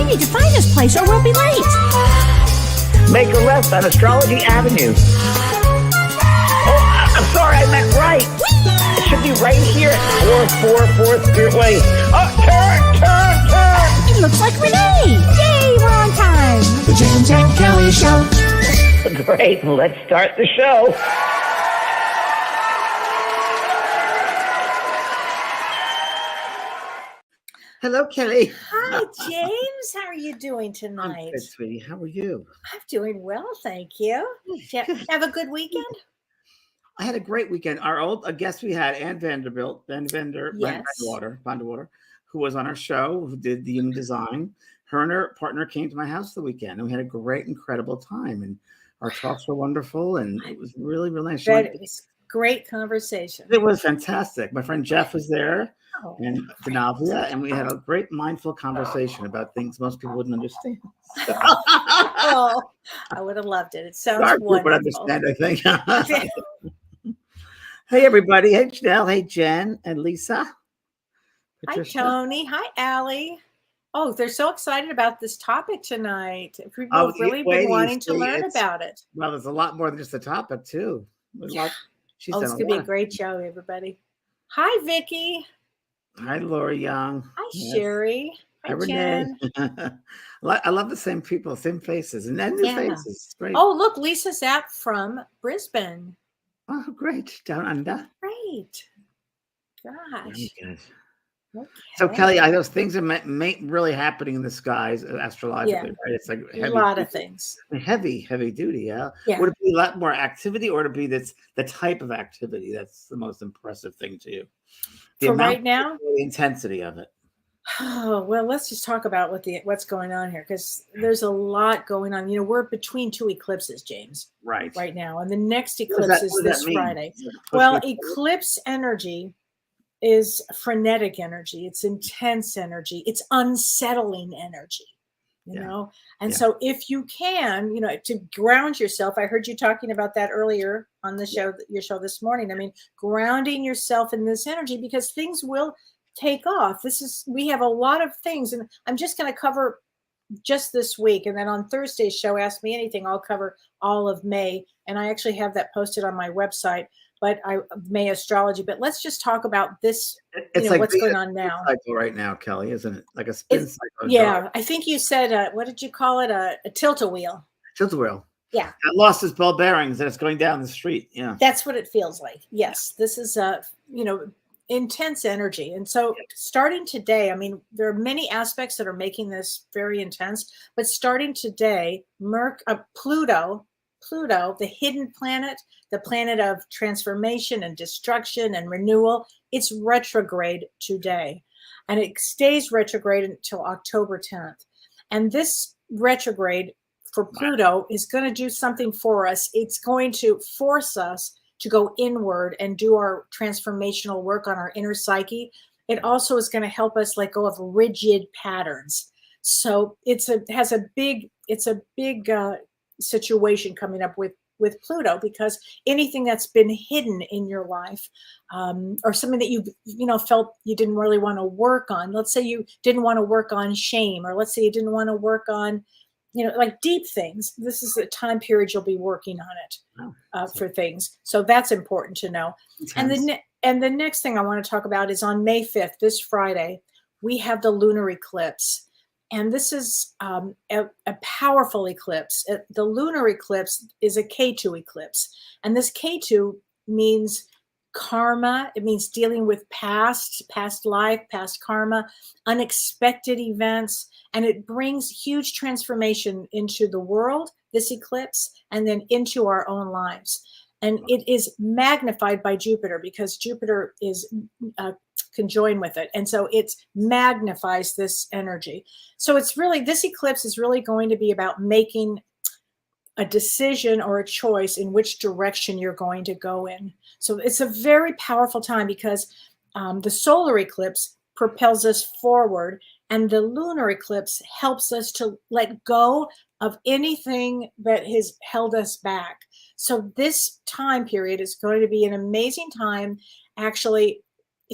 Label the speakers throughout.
Speaker 1: We need to find this place or we'll be late.
Speaker 2: Make a left on Astrology Avenue. Oh, I'm sorry, I meant right. It should be right here at 444 Spirit Way. Oh, turn!
Speaker 1: It looks like Renee. Yay, we're on time. The James and Kelly Show.
Speaker 2: Great, let's start the show. Hello, Kelly.
Speaker 3: Hi, James. How are you doing
Speaker 2: I'm
Speaker 3: tonight?
Speaker 2: good, sweetie. How are you?
Speaker 3: I'm doing well, thank you. Did you have a good weekend?
Speaker 2: I had a great weekend. Our old guest we had, Ann
Speaker 3: Yes.
Speaker 2: Vanderwater, who was on our show, who did the human design. Her and her partner came to my house the weekend, and we had a great, incredible time. And our talks were wonderful, and it was really, really nice.
Speaker 3: It was great conversation.
Speaker 2: It was fantastic. My friend Jeff was there,
Speaker 3: Oh,
Speaker 2: and Denavia, and we had a great, mindful conversation about things most people wouldn't understand.
Speaker 3: oh, I would have loved it. It sounds
Speaker 2: Our group would
Speaker 3: wonderful.
Speaker 2: understand, I think. Hey, everybody. Hey, Janelle. Hey, Jen and Lisa.
Speaker 3: Hi,
Speaker 2: Patricia.
Speaker 3: Tony. Hi, Allie. Oh, they're so excited about this topic tonight. People
Speaker 2: Oh,
Speaker 3: have really
Speaker 2: wait,
Speaker 3: been wanting to
Speaker 2: see,
Speaker 3: learn
Speaker 2: it's-
Speaker 3: about it.
Speaker 2: Well, there's a lot more than just the topic, too. She's
Speaker 3: Oh,
Speaker 2: done
Speaker 3: it's
Speaker 2: a
Speaker 3: going to be a
Speaker 2: lot.
Speaker 3: great show, everybody. Hi, Vicky.
Speaker 2: Hi, Laura Young.
Speaker 3: Hi,
Speaker 2: Yes.
Speaker 3: Sherry.
Speaker 2: Hi,
Speaker 3: Hi,
Speaker 2: Renee.
Speaker 3: Jen.
Speaker 2: I love the same people, same faces, and then new
Speaker 3: Yeah.
Speaker 2: faces. It's great.
Speaker 3: Oh, look, Lisa Zapp from Brisbane.
Speaker 2: Oh, great. Down under.
Speaker 3: Great.
Speaker 2: Very
Speaker 3: Gosh.
Speaker 2: good.
Speaker 3: Okay.
Speaker 2: So, Kelly, those things are really happening in the skies astrologically, right? It's like
Speaker 3: a lot of things.
Speaker 2: heavy duty. Yeah.
Speaker 3: Yeah.
Speaker 2: Would it be a lot more activity, or would it be the type of activity that's the most impressive thing to you? The
Speaker 3: For
Speaker 2: amount
Speaker 3: right now?
Speaker 2: the intensity of it.
Speaker 3: Oh, well, let's just talk about what's going on here, because there's a lot going on. You know, we're between two eclipses, James,
Speaker 2: Right.
Speaker 3: right now. And the next
Speaker 2: What does
Speaker 3: eclipse
Speaker 2: that-
Speaker 3: is
Speaker 2: what does
Speaker 3: this
Speaker 2: that mean?
Speaker 3: Friday.
Speaker 2: Push
Speaker 3: Well,
Speaker 2: me forward.
Speaker 3: eclipse energy is frenetic energy. It's intense energy. It's unsettling energy, you
Speaker 2: Yeah.
Speaker 3: know? And
Speaker 2: Yeah.
Speaker 3: so if you can, you know, to ground yourself, I heard you talking about that earlier on the show, your show this morning. I mean, grounding yourself in this energy, because things will take off. We have a lot of things, and I'm just going to cover just this week. And then on Thursday's show, Ask Me Anything, I'll cover all of May. And I actually have that posted on my website, May Astrology. But let's just talk about this,
Speaker 2: It's like
Speaker 3: what's
Speaker 2: being
Speaker 3: going
Speaker 2: a
Speaker 3: on now.
Speaker 2: cycle right now, Kelly, isn't it? Like a spin cycle.
Speaker 3: Yeah, I think you said, what did you call it? A tilt-a-wheel.
Speaker 2: Tilt-a-wheel.
Speaker 3: Yeah.
Speaker 2: It lost its ball bearings and it's going down the street. Yeah.
Speaker 3: That's what it feels like. Yes, this is intense energy. And so starting today, I mean, there are many aspects that are making this very intense, but starting today, Pluto, the hidden planet, the planet of transformation and destruction and renewal, it's retrograde today. And it stays retrograde until October 10th. And this retrograde for Pluto is going to do something for us. It's going to force us to go inward and do our transformational work on our inner psyche. It also is going to help us let go of rigid patterns. So it's a big situation coming up with Pluto, because anything that's been hidden in your life, or something that you felt you didn't really want to work on. Let's say you didn't want to work on shame, or let's say you didn't want to work on like deep things. This is the time period you'll be working on it for things. So that's important to know.
Speaker 2: Intense.
Speaker 3: And the next thing I want to talk about is on May 5th, this Friday, we have the lunar eclipse. And this is a powerful eclipse. The lunar eclipse is a K2 eclipse. And this K2 means karma. It means dealing with past life, past karma, unexpected events. And it brings huge transformation into the world, this eclipse, and then into our own lives. And it is magnified by Jupiter, because Jupiter is conjoined with it. And so it magnifies this energy. So this eclipse is really going to be about making a decision or a choice in which direction you're going to go in. So it's a very powerful time, because the solar eclipse propels us forward, and the lunar eclipse helps us to let go of anything that has held us back. So this time period is going to be an amazing time, actually,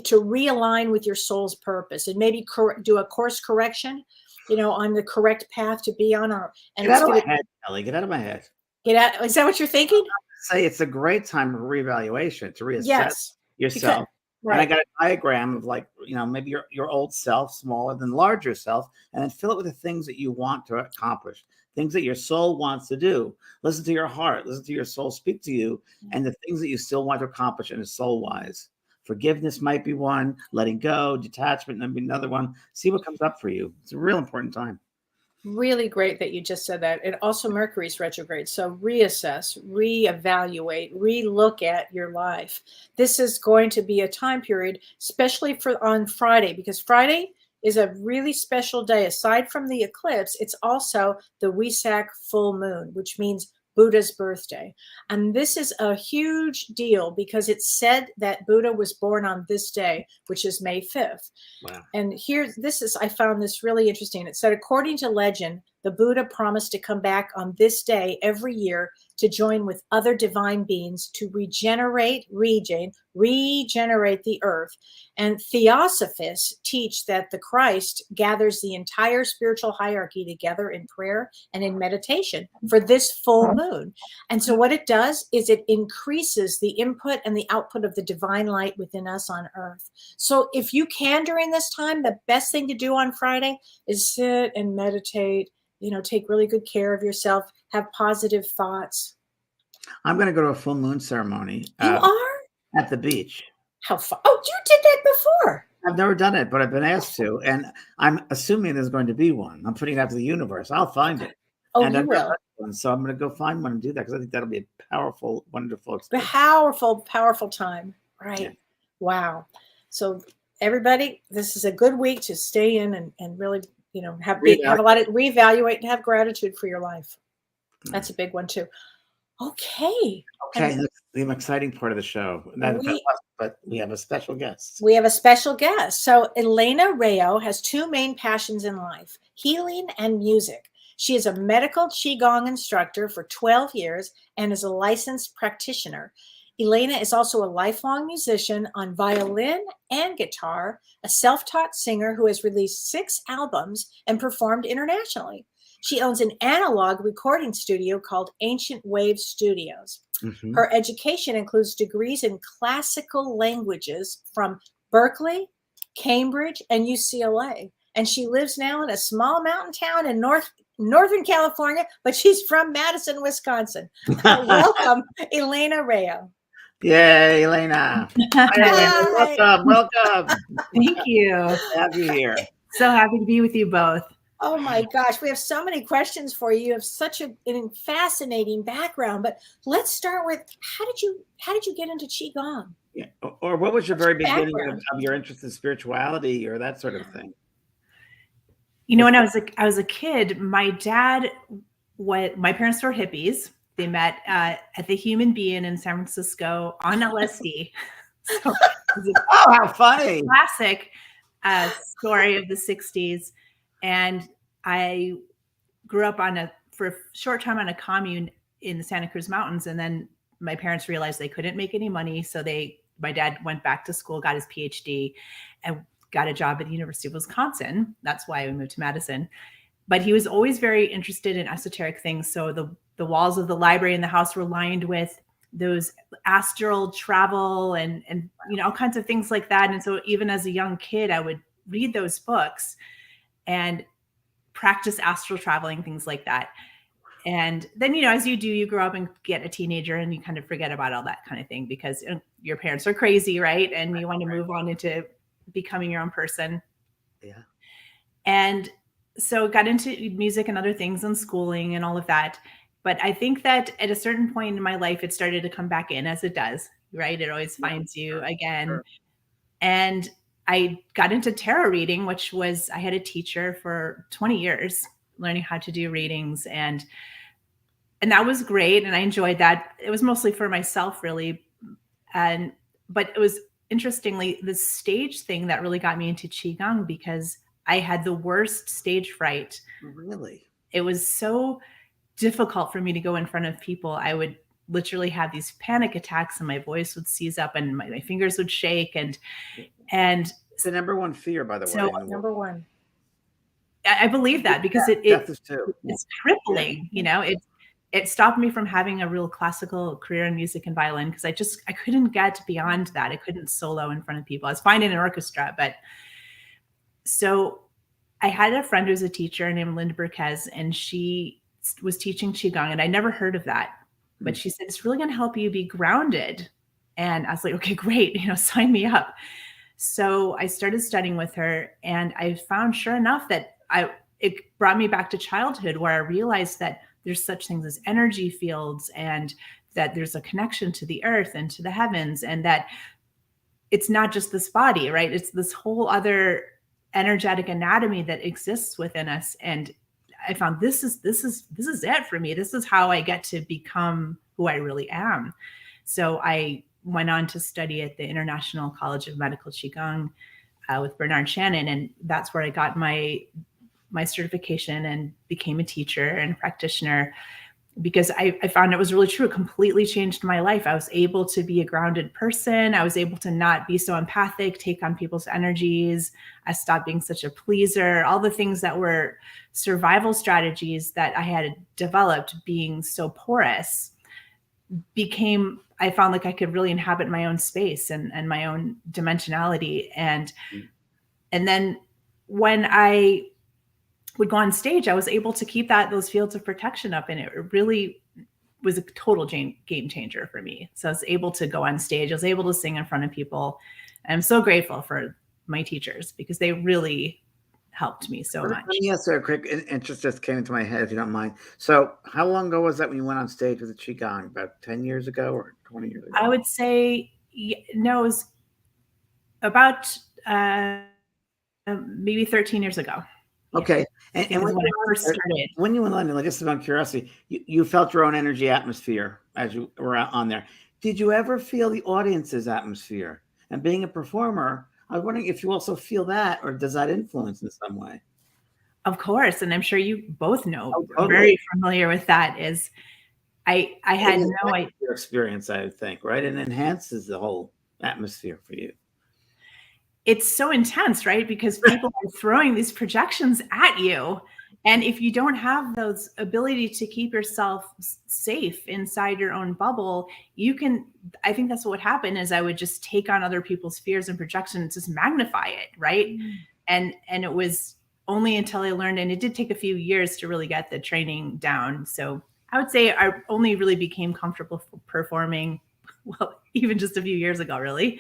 Speaker 3: to realign with your soul's purpose and maybe do a course correction, on the correct path to be on. And
Speaker 2: Get
Speaker 3: it's
Speaker 2: out of
Speaker 3: going
Speaker 2: my head, Kelly. Get out of my head.
Speaker 3: get out. Is that what you're thinking?
Speaker 2: Say it's a great time for reevaluation, to reassess
Speaker 3: Yes.
Speaker 2: yourself.
Speaker 3: Right.
Speaker 2: And I got a diagram of like, maybe your old self, smaller than larger self, and then fill it with the things that you want to accomplish, things that your soul wants to do. Listen to your heart, listen to your soul speak to you, and the things that you still want to accomplish in a soul wise. Forgiveness might be one, letting go, detachment might be another one. See what comes up for you. It's a real important time.
Speaker 3: Really great that you just said that. And also Mercury's retrograde. So reassess, reevaluate, relook at your life. This is going to be a time period, especially on Friday, because Friday is a really special day. Aside from the eclipse, it's also the Wesak full moon, which means Buddha's birthday. And this is a huge deal because it's said that Buddha was born on this day, which is May 5th.
Speaker 2: Wow.
Speaker 3: And I found this really interesting. It said, according to legend, the Buddha promised to come back on this day every year to join with other divine beings to regenerate the earth. And theosophists teach that the Christ gathers the entire spiritual hierarchy together in prayer and in meditation for this full moon. And so what it does is it increases the input and the output of the divine light within us on earth. So if you can during this time, the best thing to do on Friday is sit and meditate, take really good care of yourself, have positive thoughts.
Speaker 2: I'm going to go to a full moon ceremony.
Speaker 3: You are?
Speaker 2: At the beach.
Speaker 3: How fun. Oh, you did that before.
Speaker 2: I've never done it, but I've been asked to. And I'm assuming there's going to be one. I'm putting it out to the universe. I'll find it.
Speaker 3: Oh,
Speaker 2: and
Speaker 3: you will.
Speaker 2: So I'm going to go find one and do that because I think that'll be a powerful, wonderful experience.
Speaker 3: Powerful time. Right. Yeah. Wow. So everybody, this is a good week to stay in and really, have a lot of reevaluate and have gratitude for your life. That's a big one too. Okay.
Speaker 2: That's the exciting part of the show. But we have a special guest.
Speaker 3: So Elena Rayo has two main passions in life, healing and music. She is a medical Qigong instructor for 12 years and is a licensed practitioner. Elena is also a lifelong musician on violin and guitar, a self-taught singer who has released 6 albums and performed internationally. She owns an analog recording studio called Ancient Wave Studios. Mm-hmm. Her education includes degrees in classical languages from Berkeley, Cambridge, and UCLA. And she lives now in a small mountain town in Northern California, but she's from Madison, Wisconsin. Welcome, Elena Rayo.
Speaker 2: Yay, Elena. Hi. Welcome.
Speaker 4: Thank you.
Speaker 2: Have you here.
Speaker 4: So happy to be with you both.
Speaker 3: Oh my gosh, we have so many questions for you. You have such a fascinating background, but let's start with how did you get into Qigong?
Speaker 2: Yeah. Or what was your very beginning of your interest in spirituality or that sort of thing?
Speaker 4: When I was a kid, my parents were hippies. They met at the Human Being in San Francisco on LSD. So
Speaker 2: how funny.
Speaker 4: Classic story of the 60s. And I grew up for a short time on a commune in the Santa Cruz Mountains. And then my parents realized they couldn't make any money. So my dad went back to school, got his PhD, and got a job at the University of Wisconsin. That's why we moved to Madison. But he was always very interested in esoteric things. So the walls of the library in the house were lined with those astral travel and all kinds of things like that. And so even as a young kid, I would read those books and practice astral traveling, things like that. And then, as you do, you grow up and get a teenager and you kind of forget about all that kind of thing because your parents are crazy, right? And you want to move on into becoming your own person.
Speaker 2: Yeah.
Speaker 4: And so got into music and other things and schooling and all of that. But I think that at a certain point in my life, it started to come back in as it does, right? It always finds you again. Sure. And I got into tarot reading, which was, I had a teacher for 20 years learning how to do readings. And that was great. And I enjoyed that. It was mostly for myself, really. But it was interestingly the stage thing that really got me into Qigong because I had the worst stage fright.
Speaker 2: Really?
Speaker 4: It was so difficult for me to go in front of people. I would literally have these panic attacks and my voice would seize up and my fingers would shake and
Speaker 2: it's the number one fear, by the way.
Speaker 3: Number one.
Speaker 4: I believe that because
Speaker 2: Death is too.
Speaker 4: it's crippling, you know, it stopped me from having a real classical career in music and violin because I couldn't get beyond that. I couldn't solo in front of people. I was fine in an orchestra, but so I had a friend who was a teacher named Linda Burquez, and she was teaching Qigong, and I never heard of that, but she said, it's really going to help you be grounded. And I was like, okay, great, you know, sign me up. So I started studying with her, and I found, sure enough, that it brought me back to childhood, where I realized that there's such things as energy fields, and that there's a connection to the earth and to the heavens, and that it's not just this body, right? It's this whole other energetic anatomy that exists within us. And I found this is it for me. This is how I get to become who I really am. So I went on to study at the International College of Medical Qigong with Bernard Shannon, and that's where I got my certification and became a teacher and practitioner, because I found it was really true. It completely changed my life. I was able to be a grounded person. I was able to not be so empathic, take on people's energies. I stopped being such a pleaser. All the things that were survival strategies that I had developed, being so porous, I found like I could really inhabit my own space and my own dimensionality. And then when I would go on stage, I was able to keep those fields of protection up, and it really was a total game changer for me. So I was able to go on stage, I was able to sing in front of people. And I'm so grateful for my teachers because they really helped me so much.
Speaker 2: Yes, sir. Quick interest just came into my head, if you don't mind. So how long ago was that when you went on stage with the Qigong? About 10 years ago or 20 years ago?
Speaker 4: I would say, no, it was about maybe 13 years ago.
Speaker 2: Okay. And when
Speaker 4: I first started.
Speaker 2: When you went on, like, just about curiosity, you felt your own energy atmosphere as you were out on there. Did you ever feel the audience's atmosphere? And being a performer, I was wondering if you also feel that, or does that influence in some way?
Speaker 4: Of course. And I'm sure you both know,
Speaker 2: totally.
Speaker 4: Very familiar with that, is I had no idea.
Speaker 2: Your experience, I would think, right? It enhances the whole atmosphere for you.
Speaker 4: It's so intense, right? Because people are throwing these projections at you. And if you don't have those ability to keep yourself safe inside your own bubble, I think that's what would happen, is I would just take on other people's fears and projections, just magnify it, right? And it was only until I learned, and it did take a few years to really get the training down. So I would say I only really became comfortable performing, well, even just a few years ago, really.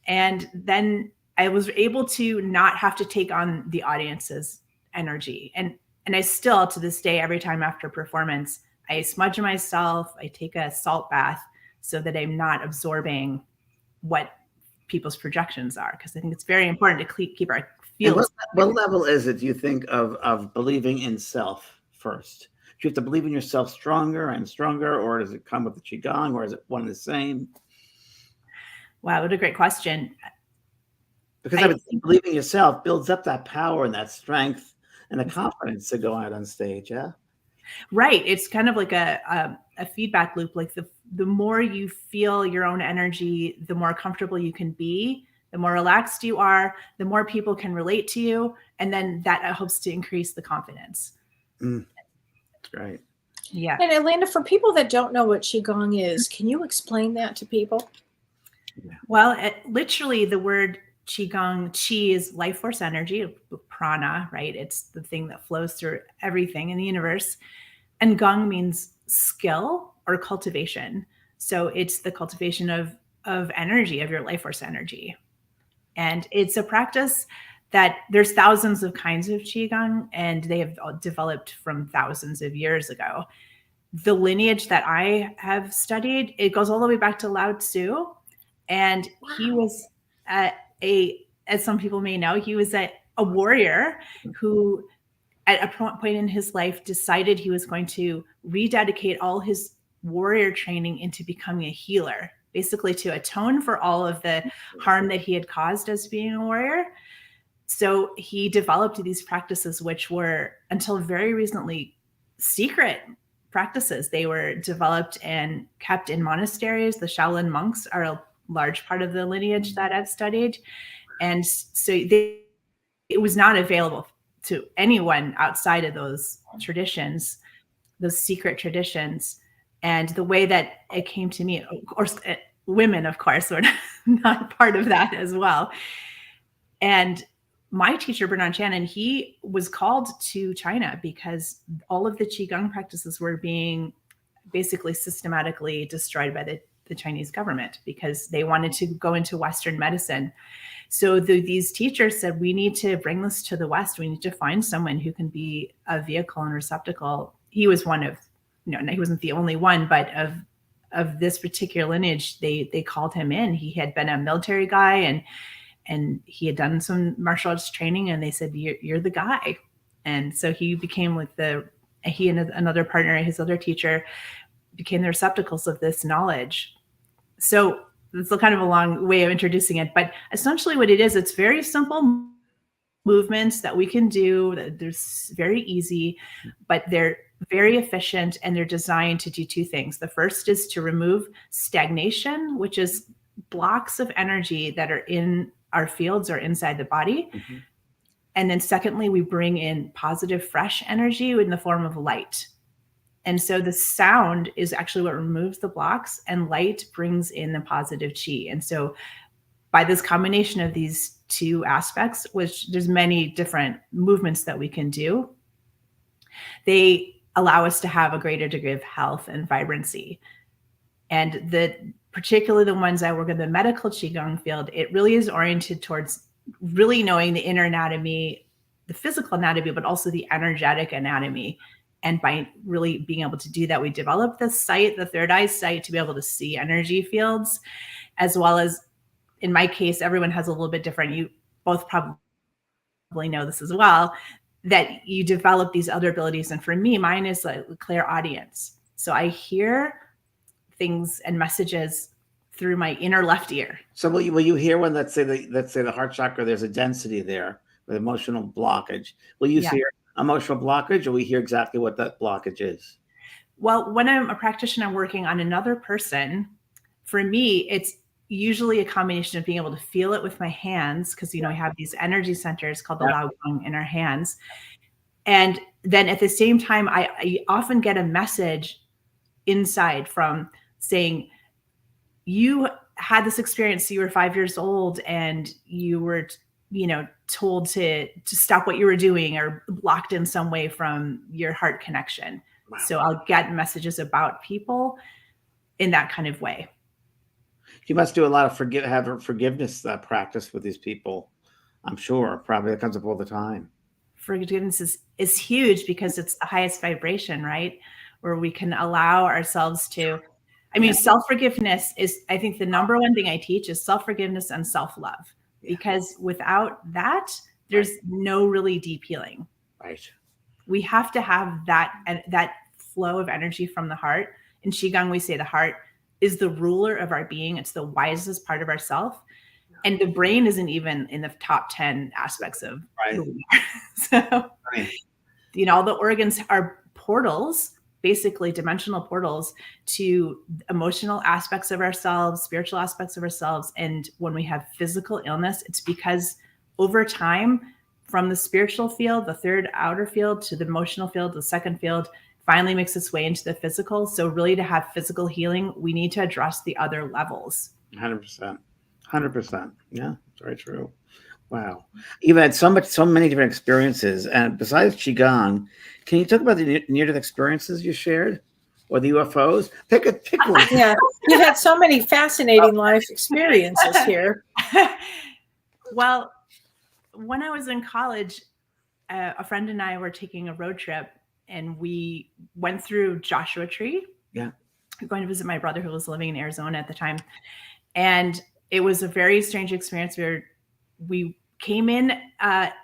Speaker 4: And then I was able to not have to take on the audience's energy. And I still, to this day, every time after performance, I smudge myself, I take a salt bath so that I'm not absorbing what people's projections are. Because I think it's very important to keep our fields.
Speaker 2: What level is it, do you think, of believing in self first? Do you have to believe in yourself stronger and stronger, or does it come with the Qigong, or is it one and the same?
Speaker 4: Wow, what a great question.
Speaker 2: Because I would think believing in yourself builds up that power and that strength and the confidence to go out on stage, yeah?
Speaker 4: Right. It's kind of like a feedback loop. Like the more you feel your own energy, the more comfortable you can be, the more relaxed you are, the more people can relate to you. And then that helps to increase the confidence.
Speaker 2: That's right.
Speaker 4: Yeah.
Speaker 3: And Elena, for people that don't know what Qigong is, can you explain that to people?
Speaker 2: Yeah.
Speaker 4: Well, literally the word Qigong, Qi is life force energy, prana, right? It's the thing that flows through everything in the universe. And Gong means skill or cultivation. So it's the cultivation of energy, of your life force energy. And it's a practice that there's thousands of kinds of Qigong, and they have developed from thousands of years ago. The lineage that I have studied, it goes all the way back to Lao Tzu. And he was as some people may know, he was a warrior who at a point in his life decided he was going to rededicate all his warrior training into becoming a healer, basically to atone for all of the harm that he had caused as being a warrior. So he developed these practices, which were until very recently secret practices. They were developed and kept in monasteries. The Shaolin monks are a large part of the lineage that I've studied. And so it was not available to anyone outside of those traditions, those secret traditions. And the way that it came to me, of course, women, of course, were not part of that as well. And my teacher, Bernard Shannon, he was called to China because all of the Qigong practices were being basically systematically destroyed by the Chinese government because they wanted to go into Western medicine. So these teachers said, we need to bring this to the West. We need to find someone who can be a vehicle and receptacle. He was one of, he wasn't the only one, but of this particular lineage, they called him in. He had been a military guy and he had done some martial arts training, and they said, you're the guy. And so he became he and another partner, his other teacher, became the receptacles of this knowledge. So it's kind of a long way of introducing it, but essentially what it is, it's very simple movements that we can do. They're very easy, but they're very efficient, and they're designed to do two things. The first is to remove stagnation, which is blocks of energy that are in our fields or inside the body. Mm-hmm. And then secondly, we bring in positive, fresh energy in the form of light. And so the sound is actually what removes the blocks, and light brings in the positive chi. And so by this combination of these two aspects, which there's many different movements that we can do, they allow us to have a greater degree of health and vibrancy. And particularly the ones that work in the medical Qigong field, it really is oriented towards really knowing the inner anatomy, the physical anatomy, but also the energetic anatomy. And by really being able to do that, we develop the sight, the third eye sight, to be able to see energy fields, as well as, in my case, everyone has a little bit different. You both probably know this as well, that you develop these other abilities. And for me, mine is like clairaudience. So I hear things and messages through my inner left ear.
Speaker 2: So will you hear when, let's say the heart chakra, there's a density there with emotional blockage. Will you see emotional blockage, or we hear exactly what that blockage is?
Speaker 4: Well, when I'm a practitioner working on another person, for me, it's usually a combination of being able to feel it with my hands, because I have these energy centers called the Lao-Gong in our hands. And then at the same time, I often get a message inside from saying, you had this experience, you were 5 years old and you were told to stop what you were doing or blocked in some way from your heart connection. Wow. So I'll get messages about people in that kind of way.
Speaker 2: You must do a lot of forgiveness practice with these people. I'm sure probably that comes up all the time.
Speaker 4: Forgiveness is huge because it's the highest vibration, right? Where we can allow ourselves to, self-forgiveness is, I think the number one thing I teach is self-forgiveness and self-love. Because without that, there's no really deep healing.
Speaker 2: Right.
Speaker 4: We have to have that flow of energy from the heart. In Qigong, we say the heart is the ruler of our being. It's the wisest part of ourself. And the brain isn't even in the top 10 aspects of who we are. So, all the organs are portals, basically dimensional portals to emotional aspects of ourselves, spiritual aspects of ourselves. And when we have physical illness, it's because over time, from the spiritual field, the third outer field, to the emotional field, the second field, finally makes its way into the physical. So really, to have physical healing, we need to address the other levels.
Speaker 2: 100%. 100%. Yeah, it's very true. Wow. You've had so many different experiences. And besides Qigong, can you talk about the near-death experiences you shared, or the UFOs? Pick one.
Speaker 3: Yeah, you've had so many fascinating life experiences here.
Speaker 4: Well, when I was in college, a friend and I were taking a road trip, and we went through Joshua Tree.
Speaker 2: Yeah.
Speaker 4: Going to visit my brother who was living in Arizona at the time. And it was a very strange experience where we came in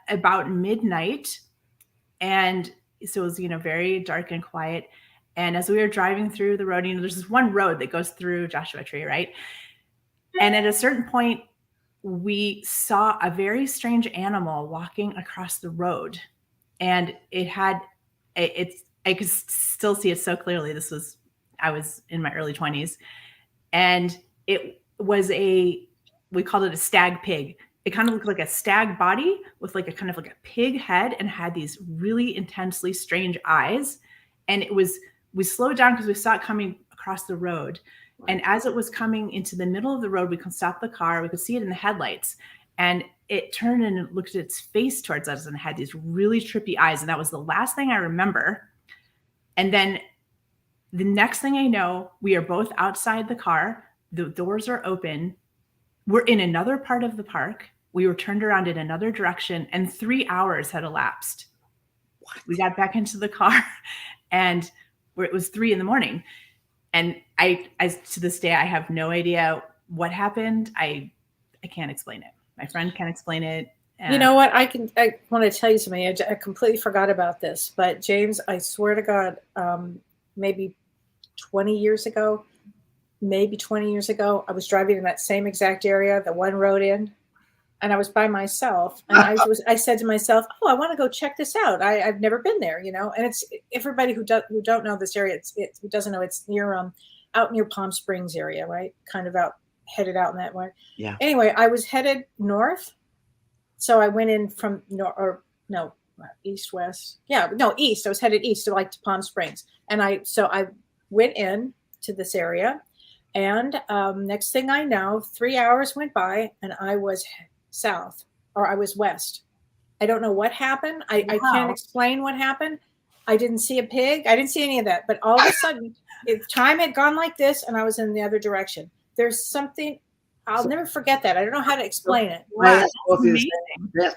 Speaker 4: about midnight, and so it was, very dark and quiet. And as we were driving through the road, there's this one road that goes through Joshua Tree, right? And at a certain point, we saw a very strange animal walking across the road, and I could still see it so clearly. I was in my early 20s, and it was we called it a stag pig. it kind of looked like a stag body with like a kind of like a pig head and had these really intensely strange eyes. And we slowed down because we saw it coming across the road. And as it was coming into the middle of the road, we could stop the car. We could see it in the headlights. And it turned and looked at its face towards us and had these really trippy eyes. And that was the last thing I remember. And then the next thing I know, we are both outside the car. The doors are open. We're in another part of the park. We were turned around in another direction, and 3 hours had elapsed. We got back into the car, and it was 3 a.m. And I to this day, I have no idea what happened. I can't explain it. My friend can't explain it.
Speaker 3: You know what? I want to tell you something. I completely forgot about this, but James, I swear to God, maybe 20 years ago, I was driving in that same exact area, the one road in, and I was by myself. And I said to myself, "Oh, I want to go check this out. I've never been there, you know." And it's everybody who don't know this area. Who doesn't know, it's near out near Palm Springs area, right? Kind of headed out in that way.
Speaker 2: Yeah.
Speaker 3: Anyway, I was headed north, so I went in from east west. Yeah, no, east. I was headed east to Palm Springs, and I went in to this area, and next thing I know, 3 hours went by, and I was south, or I was west. I don't know what happened. I can't explain what happened. I didn't see a pig. I didn't see any of that. But all of a sudden, time had gone like this, and I was in the other direction. There's something. I'll never forget that. I don't know how to explain it.
Speaker 2: Wow. I ask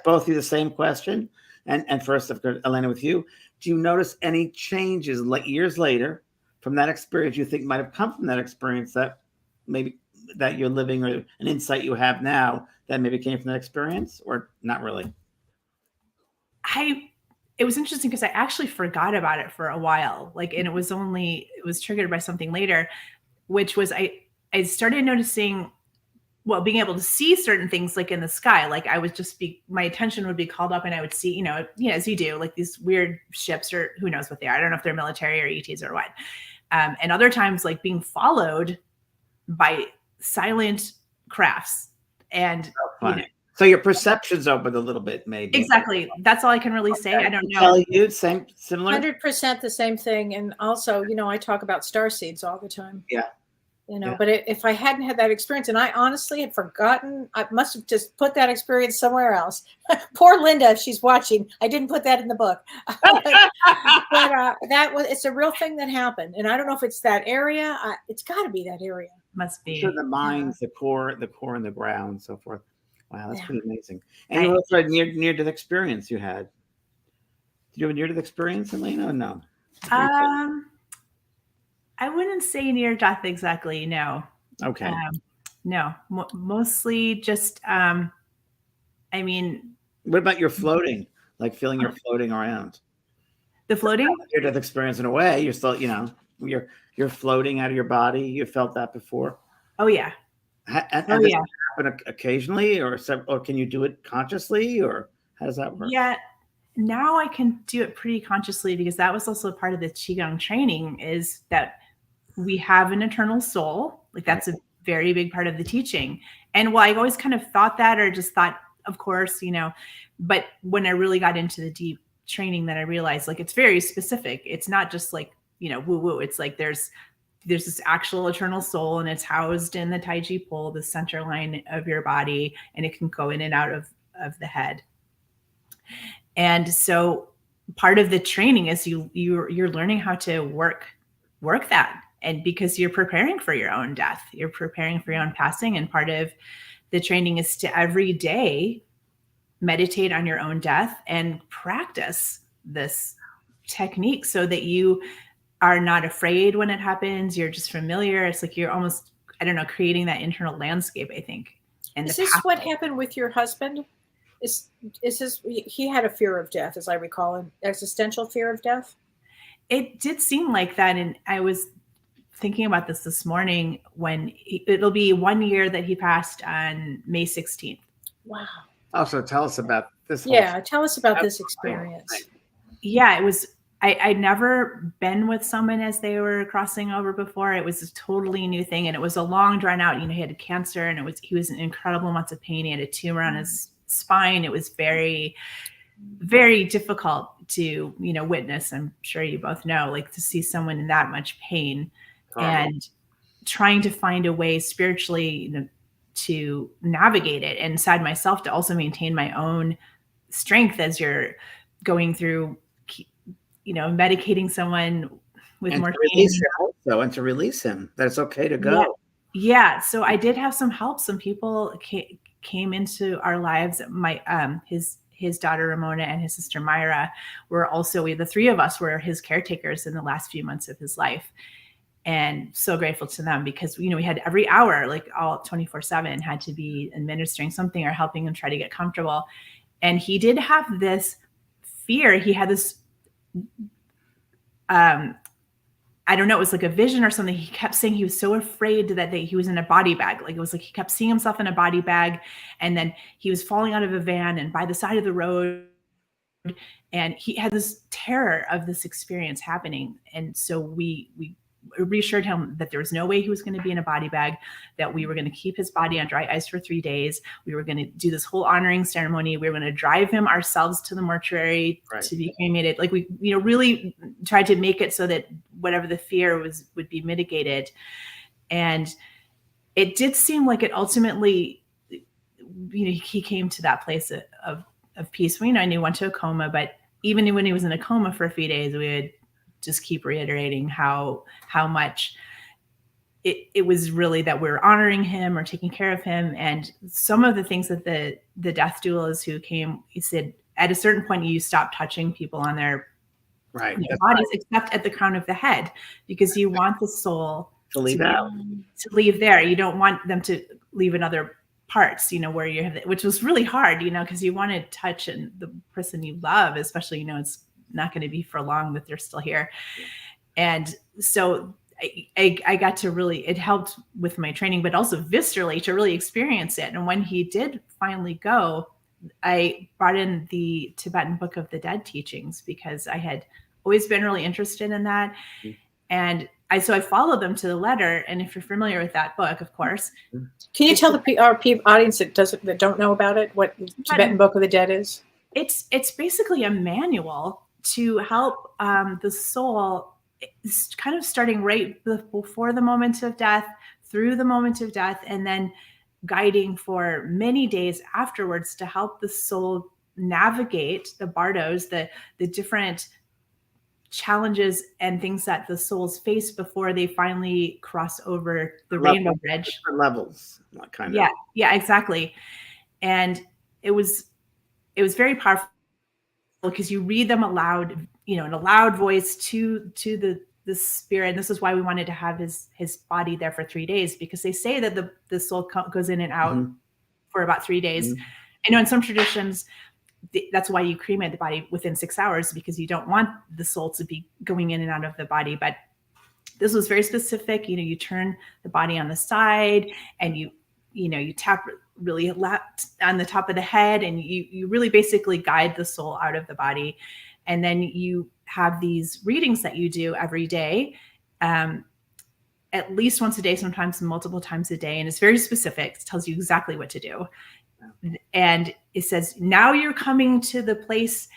Speaker 2: both of you the same question. And first, of course, Elena, with you, do you notice any changes years later from that experience you think might have come from that experience that maybe that you're living, or an insight you have now that maybe came from that experience, or not really?
Speaker 4: It was interesting because I actually forgot about it for a while. And it was triggered by something later, which was I started noticing, being able to see certain things in the sky. I would just my attention would be called up and I would see, as you do, these weird ships, or who knows what they are. I don't know if they're military or ETs or what. And other times being followed by silent crafts. And
Speaker 2: so your perception's opened a little bit, maybe.
Speaker 4: Exactly. That's all I can really say. I don't know.
Speaker 2: Tell you similar?
Speaker 3: 100% the same thing. And also, I talk about star seeds all the time.
Speaker 2: Yeah.
Speaker 3: But if I hadn't had that experience, and I honestly had forgotten, I must have just put that experience somewhere else. Poor Linda, if she's watching, I didn't put that in the book. but it's a real thing that happened. And I don't know if it's that area. It's got to be that area.
Speaker 4: Must be.
Speaker 2: So the minds, the core and the ground, so forth. Wow, that's pretty amazing. And you also had near-death experience you had. Did you have a near-death experience, Elena, or no?
Speaker 4: I wouldn't say near death exactly. No.
Speaker 2: Okay.
Speaker 4: No, mostly just,
Speaker 2: what about your floating? Feeling you're floating around?
Speaker 4: The floating?
Speaker 2: Near death experience in a way. You're still, you're floating out of your body. You felt that before?
Speaker 4: Oh, yeah.
Speaker 2: And does it happen occasionally, or can you do it consciously, or how does that work?
Speaker 4: Yeah. Now I can do it pretty consciously, because that was also part of the Qigong training, is that we have an eternal soul. That's a very big part of the teaching. And I always kind of thought that, or just thought, of course, but when I really got into the deep training, then I realized it's very specific. It's not just woo woo. It's there's this actual eternal soul, and it's housed in the Tai Chi pole, the center line of your body, and it can go in and out of the head. And so part of the training is you're learning how to work that. And because you're preparing for your own death, you're preparing for your own passing. And part of the training is to every day meditate on your own death and practice this technique so that you are not afraid when it happens. You're just familiar. It's you're almost, creating that internal landscape, I think. And
Speaker 3: is this what happened with your husband? Is he had a fear of death, as I recall, an existential fear of death?
Speaker 4: It did seem like that. And I was thinking about this morning, when it'll be 1 year that he passed on May 16th.
Speaker 3: Wow.
Speaker 2: Also, tell us about this.
Speaker 3: Yeah, tell us about this experience.
Speaker 4: Yeah, it was, I'd never been with someone as they were crossing over before. It was a totally new thing. And it was a long drawn out, he had cancer, and he was in incredible amounts of pain. He had a tumor on his spine. It was very, very difficult to, witness. I'm sure you both know, like, to see someone in that much pain and trying to find a way spiritually, to navigate it, and inside myself to also maintain my own strength as you're going through, medicating someone with
Speaker 2: and
Speaker 4: more
Speaker 2: to
Speaker 4: pain.
Speaker 2: release him also, and to release him. That's okay to go.
Speaker 4: Yeah. So I did have some help. Some people came into our lives. My his daughter Ramona and his sister Myra were also, the three of us were his caretakers in the last few months of his life. And so grateful to them, because, we had every hour, like all 24/7, had to be administering something or helping him try to get comfortable. And he did have this fear. He had this, I don't know, it was like a vision or something. He kept saying he was so afraid that he was in a body bag. Like, it was like he kept seeing himself in a body bag, and then he was falling out of a van and by the side of the road. And he had this terror of this experience happening. And so we reassured him that there was no way he was going to be in a body bag, that we were going to keep his body on dry ice for 3 days. We were going to do this whole honoring ceremony. We were going to drive him ourselves to the mortuary to be cremated. Like, we, really tried to make it so that whatever the fear would be mitigated. And it did seem like it ultimately, he came to that place of peace. I knew he went to a coma, but even when he was in a coma for a few days, we would just keep reiterating how much it was really that we're honoring him or taking care of him. And some of the things that the death doulas who came, he said, at a certain point, you stop touching people on their bodies, except at the crown of the head, because you want the soul
Speaker 2: to leave out,
Speaker 4: to leave there. You don't want them to leave in other parts, where you have, which was really hard, because you want to touch and the person you love, especially, it's not going to be for long that they're still here. And so I got to really, it helped with my training, but also viscerally to really experience it. And when he did finally go, I brought in the Tibetan Book of the Dead teachings, because I had always been really interested in that. And I followed them to the letter. And if you're familiar with that book, of course.
Speaker 3: Can you tell our audience that don't know about it, what Tibetan Book of the Dead is?
Speaker 4: It's basically a manual to help the soul, kind of starting right before the moment of death, through the moment of death, and then guiding for many days afterwards to help the soul navigate the bardos, the different challenges and things that the souls face before they finally cross over the rainbow bridge.
Speaker 2: Different levels, kind of.
Speaker 4: Yeah, exactly. And it was very powerful, because you read them aloud, in a loud voice to the spirit. And this is why we wanted to have his body there for 3 days, because they say that the soul goes in and out for about 3 days. I know in some traditions, that's why you cremate the body within 6 hours, because you don't want the soul to be going in and out of the body. But this was very specific. You turn the body on the side, and you tap really on the top of the head, and you really basically guide the soul out of the body. And then you have these readings that you do every day, at least once a day, sometimes multiple times a day. And it's very specific. It tells you exactly what to do. And it says, now you're coming to the place,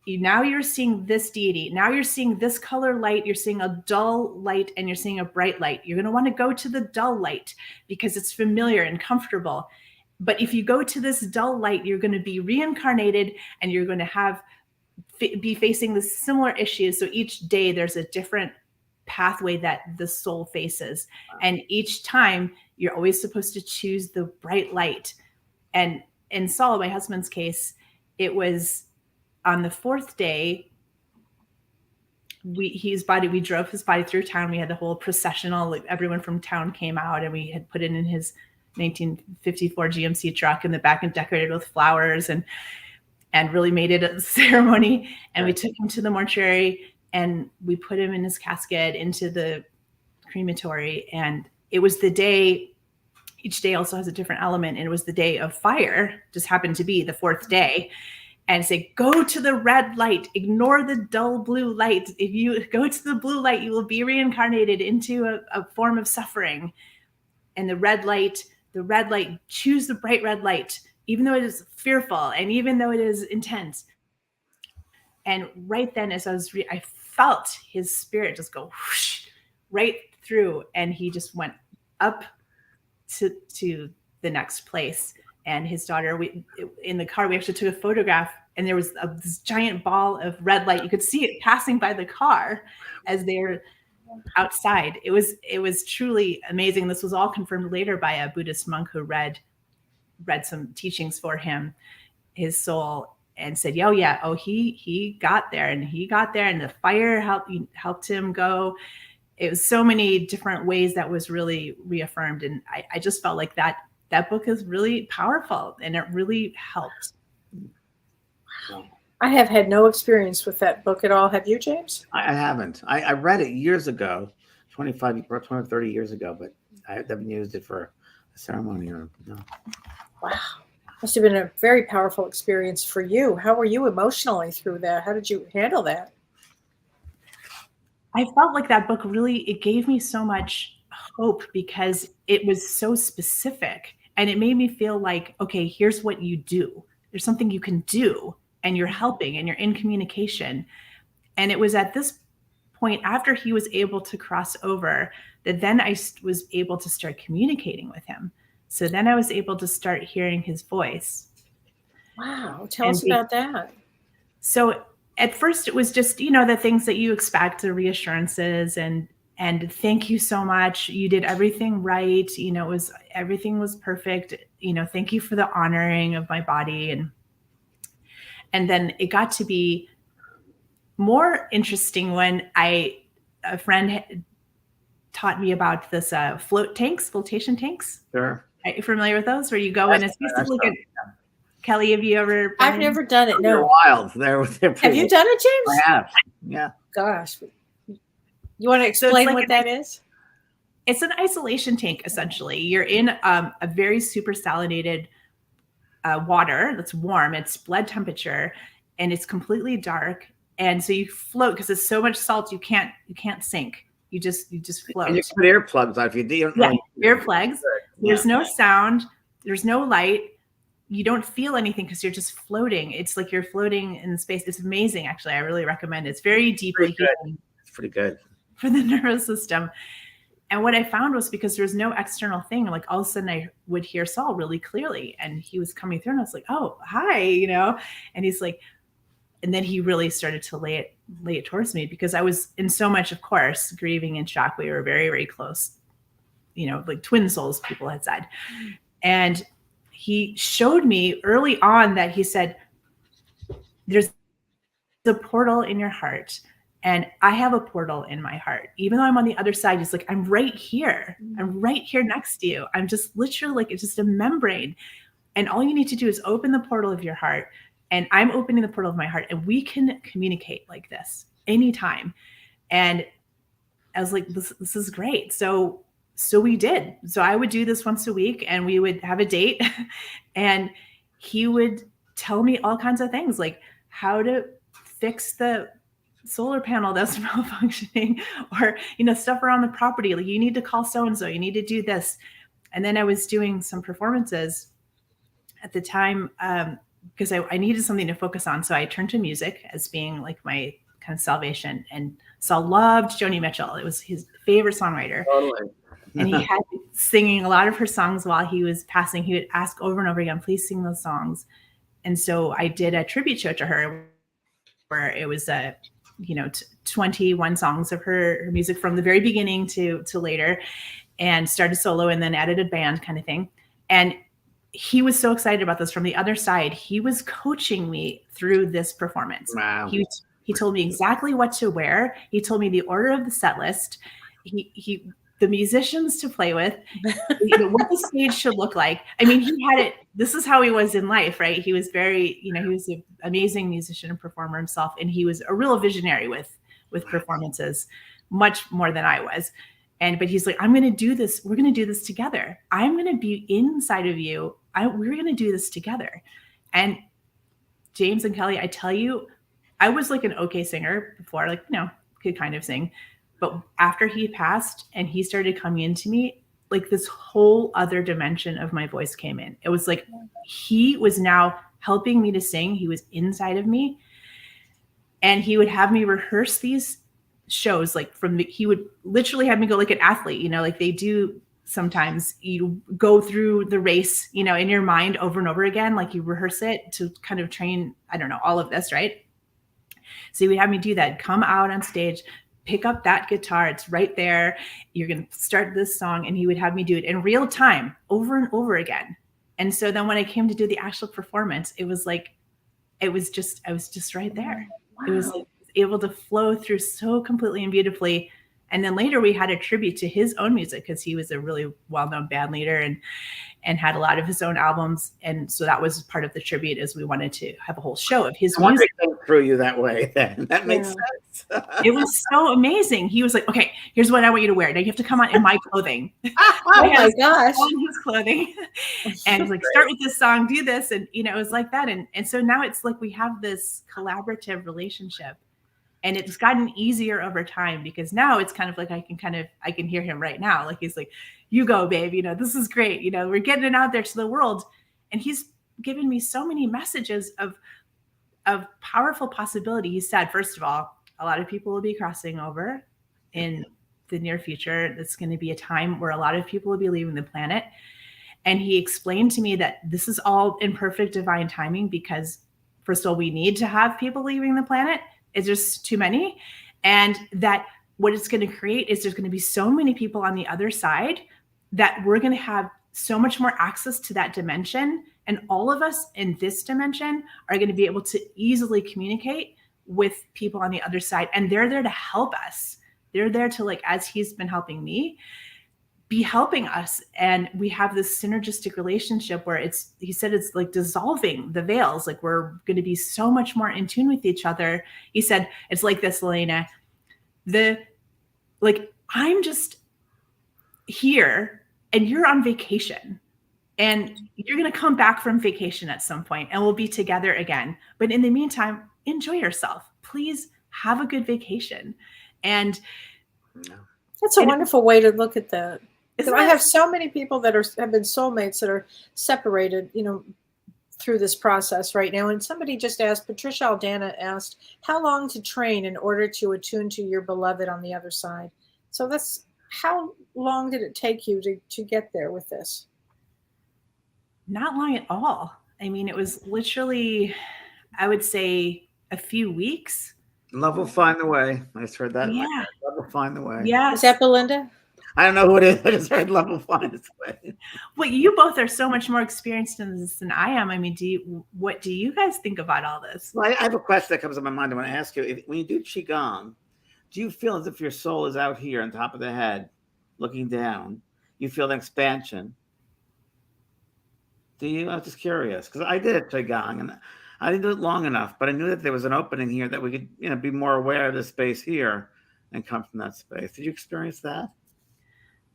Speaker 4: now you're seeing this deity, now you're seeing this color light, you're seeing a dull light, and you're seeing a bright light. You're going to want to go to the dull light because it's familiar and comfortable. But if you go to this dull light, you're going to be reincarnated, and you're going to be facing the similar issues. So each day there's a different pathway that the soul faces. And each time you're always supposed to choose the bright light. And in Saul, my husband's case, it was on the 4th day, we drove his body through town. We had the whole processional, like everyone from town came out, and we had put it in his 1954 GMC truck in the back and decorated with flowers and really made it a ceremony. And we took him to the mortuary, and we put him in his casket into the crematory. And it was the day, each day also has a different element. And it was the day of fire, just happened to be the 4th day. and say, go to the red light, ignore the dull blue light. If you go to the blue light, you will be reincarnated into a form of suffering. And the red light, choose the bright red light, even though it is fearful and even though it is intense. And right then, as I felt his spirit just go whoosh, right through, and he just went up to the next place. And his daughter, in the car, we actually took a photograph, and there was this giant ball of red light. You could see it passing by the car as they're outside. It was truly amazing. This was all confirmed later by a Buddhist monk who read some teachings for him, his soul, and said, he got there, and the fire helped him go. It was so many different ways that was really reaffirmed. And I just felt like that book is really powerful, and it really helped.
Speaker 3: I have had no experience with that book at all. Have you, James?
Speaker 2: I haven't. I read it years ago, 25 or 20, 30 years ago, but I haven't used it for a ceremony or no.
Speaker 3: Wow. Must have been a very powerful experience for you. How were you emotionally through that? How did you handle that?
Speaker 4: I felt like that book it gave me so much hope, because it was so specific, and it made me feel like, okay, here's what you do. There's something you can do, and you're helping, and you're in communication. And it was at this point, after he was able to cross over, that then I was able to start communicating with him. So then I was able to start hearing his voice.
Speaker 3: Wow. Tell us about that.
Speaker 4: So at first it was just, the things that you expect, the reassurances and thank you so much. You did everything right. Everything was perfect. Thank you for the honoring of my body. And then it got to be more interesting when a friend taught me about this flotation tanks.
Speaker 2: Sure.
Speaker 4: Are you familiar with those? Where you go in, it's basically like Kelly, have you ever?
Speaker 3: I've never done it. No.
Speaker 2: They're wild.
Speaker 3: Have you done it, James?
Speaker 2: I have. Yeah.
Speaker 3: Gosh. You want to explain what that is?
Speaker 4: It's an isolation tank, essentially. You're in a very super salinated water that's warm. It's blood temperature, and it's completely dark. And so you float, because it's so much salt you can't sink. You just float.
Speaker 2: And you put earplugs on if you do.
Speaker 4: Yeah, earplugs. There's no sound. There's no light. You don't feel anything, because you're just floating. It's like you're floating in space. It's amazing, actually. I really recommend it. It's very deeply healing.
Speaker 2: It's pretty good
Speaker 4: for the nervous system. And what I found was, because there's no external thing, like all of a sudden I would hear Saul really clearly, and he was coming through, and I was like, oh, hi, and he's like, and then he really started to lay it towards me, because I was in so much, of course, grieving and shock. We were very, very close, like twin souls, people had said. And he showed me early on that he said, there's a portal in your heart, and I have a portal in my heart. Even though I'm on the other side, he's like, I'm right here. I'm right here next to you. I'm just literally like, it's just a membrane. And all you need to do is open the portal of your heart, and I'm opening the portal of my heart, and we can communicate like this anytime. And I was like, this is great. So we did. So I would do this once a week, and we would have a date, and he would tell me all kinds of things, like how to fix the solar panel that's malfunctioning, or, stuff around the property. Like, you need to call so-and-so, you need to do this. And then I was doing some performances at the time, because I needed something to focus on. So I turned to music as being like my kind of salvation. And Saul loved Joni Mitchell. It was his favorite songwriter.
Speaker 2: Totally.
Speaker 4: And he had me singing a lot of her songs while he was passing. He would ask over and over again, please sing those songs. And so I did a tribute show to her, where it was 21 songs of her music from the very beginning to later, and started solo and then added a band kind of thing. And he was so excited about this. From the other side, he was coaching me through this performance.
Speaker 2: Wow.
Speaker 4: He told me exactly what to wear. He told me the order of the set list. The musicians to play with, what the stage should look like. I mean, he had it. This is how he was in life, right? He was very, he was an amazing musician and performer himself. And he was a real visionary with performances, much more than I was. But he's like, I'm going to do this. We're going to do this together. I'm going to be inside of you. We're going to do this together. And James and Kelly, I tell you, I was like an okay singer before, like, could kind of sing. But after he passed and he started coming into me, like this whole other dimension of my voice came in. It was like he was now helping me to sing. He was inside of me. And he would have me rehearse these shows, like he would literally have me go like an athlete, like they do sometimes. You go through the race, in your mind over and over again, like you rehearse it to kind of train, I don't know, all of this, right? So he would have me do that, come out on stage, pick up that guitar. It's right there. You're going to start this song. And he would have me do it in real time over and over again. And so then when I came to do the actual performance, I was just right there. Wow. It was like, able to flow through so completely and beautifully. And then later we had a tribute to his own music because he was a really well-known band leader and had a lot of his own albums. And so that was part of the tribute, is we wanted to have a whole show of his music.
Speaker 2: Through you that way, then that makes sense.
Speaker 4: It was so amazing. He was like, okay, here's what I want you to wear. Now you have to come on in my clothing.
Speaker 3: Oh my gosh.
Speaker 4: On his clothing. And he's like, start with this song, do this. And, it was like that. And so now it's like we have this collaborative relationship. And it's gotten easier over time because now it's kind of like I can hear him right now. Like he's like, you go, babe, this is great. We're getting it out there to the world. And he's given me so many messages of powerful possibility. He said, first of all, a lot of people will be crossing over in the near future. It's going to be a time where a lot of people will be leaving the planet. And he explained to me that this is all in perfect divine timing because, first of all, we need to have people leaving the planet. It's just too many. And that what it's going to create is there's going to be so many people on the other side that we're going to have so much more access to that dimension. And all of us in this dimension are going to be able to easily communicate with people on the other side. And they're there to help us. They're there to, like, as he's been helping me, be helping us. And we have this synergistic relationship where he said it's like dissolving the veils. Like we're going to be so much more in tune with each other. He said, it's like this, Elena, I'm just here and you're on vacation and you're going to come back from vacation at some point and we'll be together again. But in the meantime, enjoy yourself. Please have a good vacation. And
Speaker 3: that's a wonderful way to look at that. I have so many people that have been soulmates that are separated, through this process right now. And somebody just asked, Patricia Aldana asked, how long to train in order to attune to your beloved on the other side? So how long did it take you to get there with this?
Speaker 4: Not long at all. I mean, it was literally, I would say, a few weeks.
Speaker 2: Love will find the way. I just heard that.
Speaker 4: Yeah.
Speaker 2: Love will find the way.
Speaker 4: Yeah.
Speaker 3: Is that Belinda?
Speaker 2: I don't know who it is. I just heard love will find its way.
Speaker 4: Well, you both are so much more experienced in this than I am. I mean, what do you guys think about all this?
Speaker 2: Well, I have a question that comes to my mind. I want to ask you. When you do Qigong, do you feel as if your soul is out here on top of the head, looking down? You feel the expansion? Do you? I was just curious because I did it Qigong and I didn't do it long enough, but I knew that there was an opening here that we could, be more aware of the space here and come from that space. Did you experience that?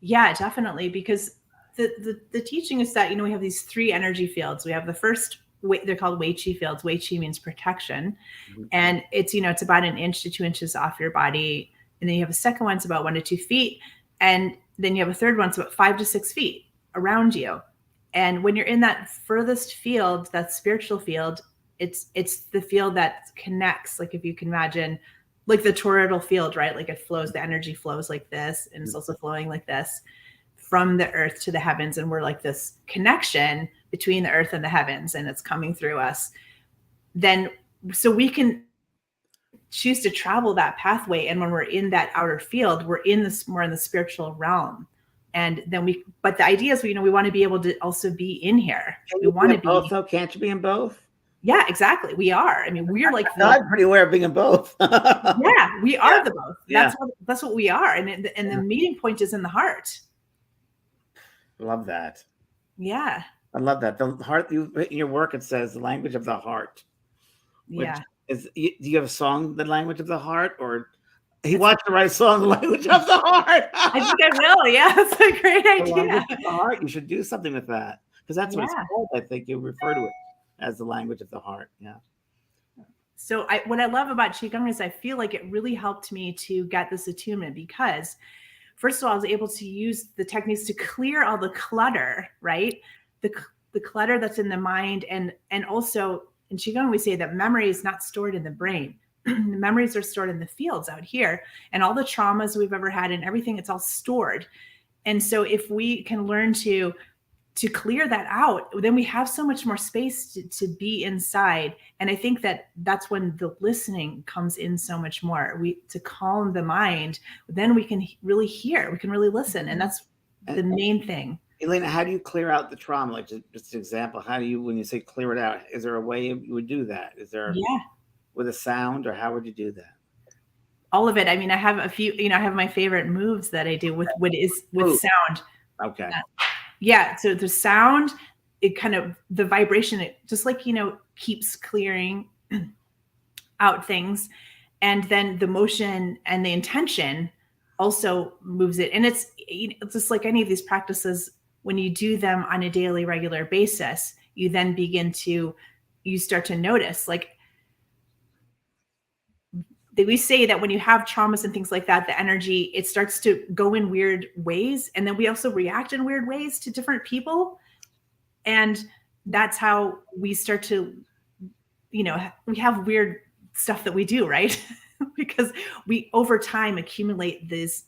Speaker 4: Yeah, definitely. Because the teaching is that, we have these three energy fields. We have the first, they're called Wei Qi fields. Wei Qi means protection. Mm-hmm. And it's, it's about 1 inch to 2 inches off your body. And then you have a second one, it's about 1 to 2 feet. And then you have a third one, it's about 5 to 6 feet around you. And when you're in that furthest field, that spiritual field, it's the field that connects. Like if you can imagine, like the toroidal field, right? Like it flows, the energy flows like this, and it's also flowing like this from the earth to the heavens. And we're like this connection between the earth and the heavens, and it's coming through us. So we can choose to travel that pathway. And when we're in that outer field, we're more in the spiritual realm. And then but the idea is, we want to be able to also be in here. We want to be
Speaker 2: both, though. Can't you be in both?
Speaker 4: Yeah, exactly. We are. I mean, we're like
Speaker 2: I'm pretty aware of being in both.
Speaker 4: Yeah, we are the both. That's what we are. And the meeting point is in the heart.
Speaker 2: Love that.
Speaker 4: Yeah.
Speaker 2: I love that. The heart, in your work, it says the language of the heart.
Speaker 4: Yeah.
Speaker 2: Do you have a song, the language of the heart, or he watched the right song, the language of the heart?
Speaker 4: I think I will. Yeah, that's a great idea.
Speaker 2: The heart. You should do something with that because that's what it's called. I think you refer to it as the language of the heart. Yeah.
Speaker 4: So what I love about Qigong is I feel like it really helped me to get this attunement because first of all, I was able to use the techniques to clear all the clutter, right? The clutter that's in the mind. And also in Qigong, we say that memory is not stored in the brain. The memories are stored in the fields out here, and all the traumas we've ever had and everything, it's all stored. And so if we can learn to clear that out, then we have so much more space to be inside. And I think that that's when the listening comes in so much more. To calm the mind, then we can really hear, we can really listen. And that's the main thing.
Speaker 2: Elena, how do you clear out the trauma? Like just an example, how do you, when you say clear it out, is there a way you would do that? Is there with a sound, or how would you do that?
Speaker 4: All of it. I mean, I have a few, I have my favorite moves that I do with sound.
Speaker 2: Okay.
Speaker 4: Yeah. So the sound, it kind of, the vibration, it just like, keeps clearing out things. And then the motion and the intention also moves it. And it's just like any of these practices, when you do them on a daily, regular basis, you then you start to notice, like, we say that when you have traumas and things like that, the energy, it starts to go in weird ways. And then we also react in weird ways to different people. And that's how we start to, we have weird stuff that we do, right? Because we over time accumulate these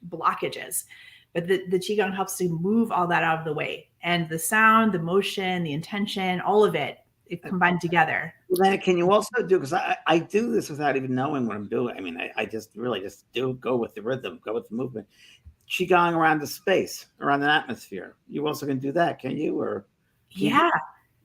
Speaker 4: blockages. But the Qigong helps to move all that out of the way. And the sound, the motion, the intention, all of it combined together.
Speaker 2: Elena, can you also do, because I do this without even knowing what I'm doing. I mean, I just really just go with the rhythm, go with the movement. Qigong around the space, around an atmosphere. You also can do that, can you? Or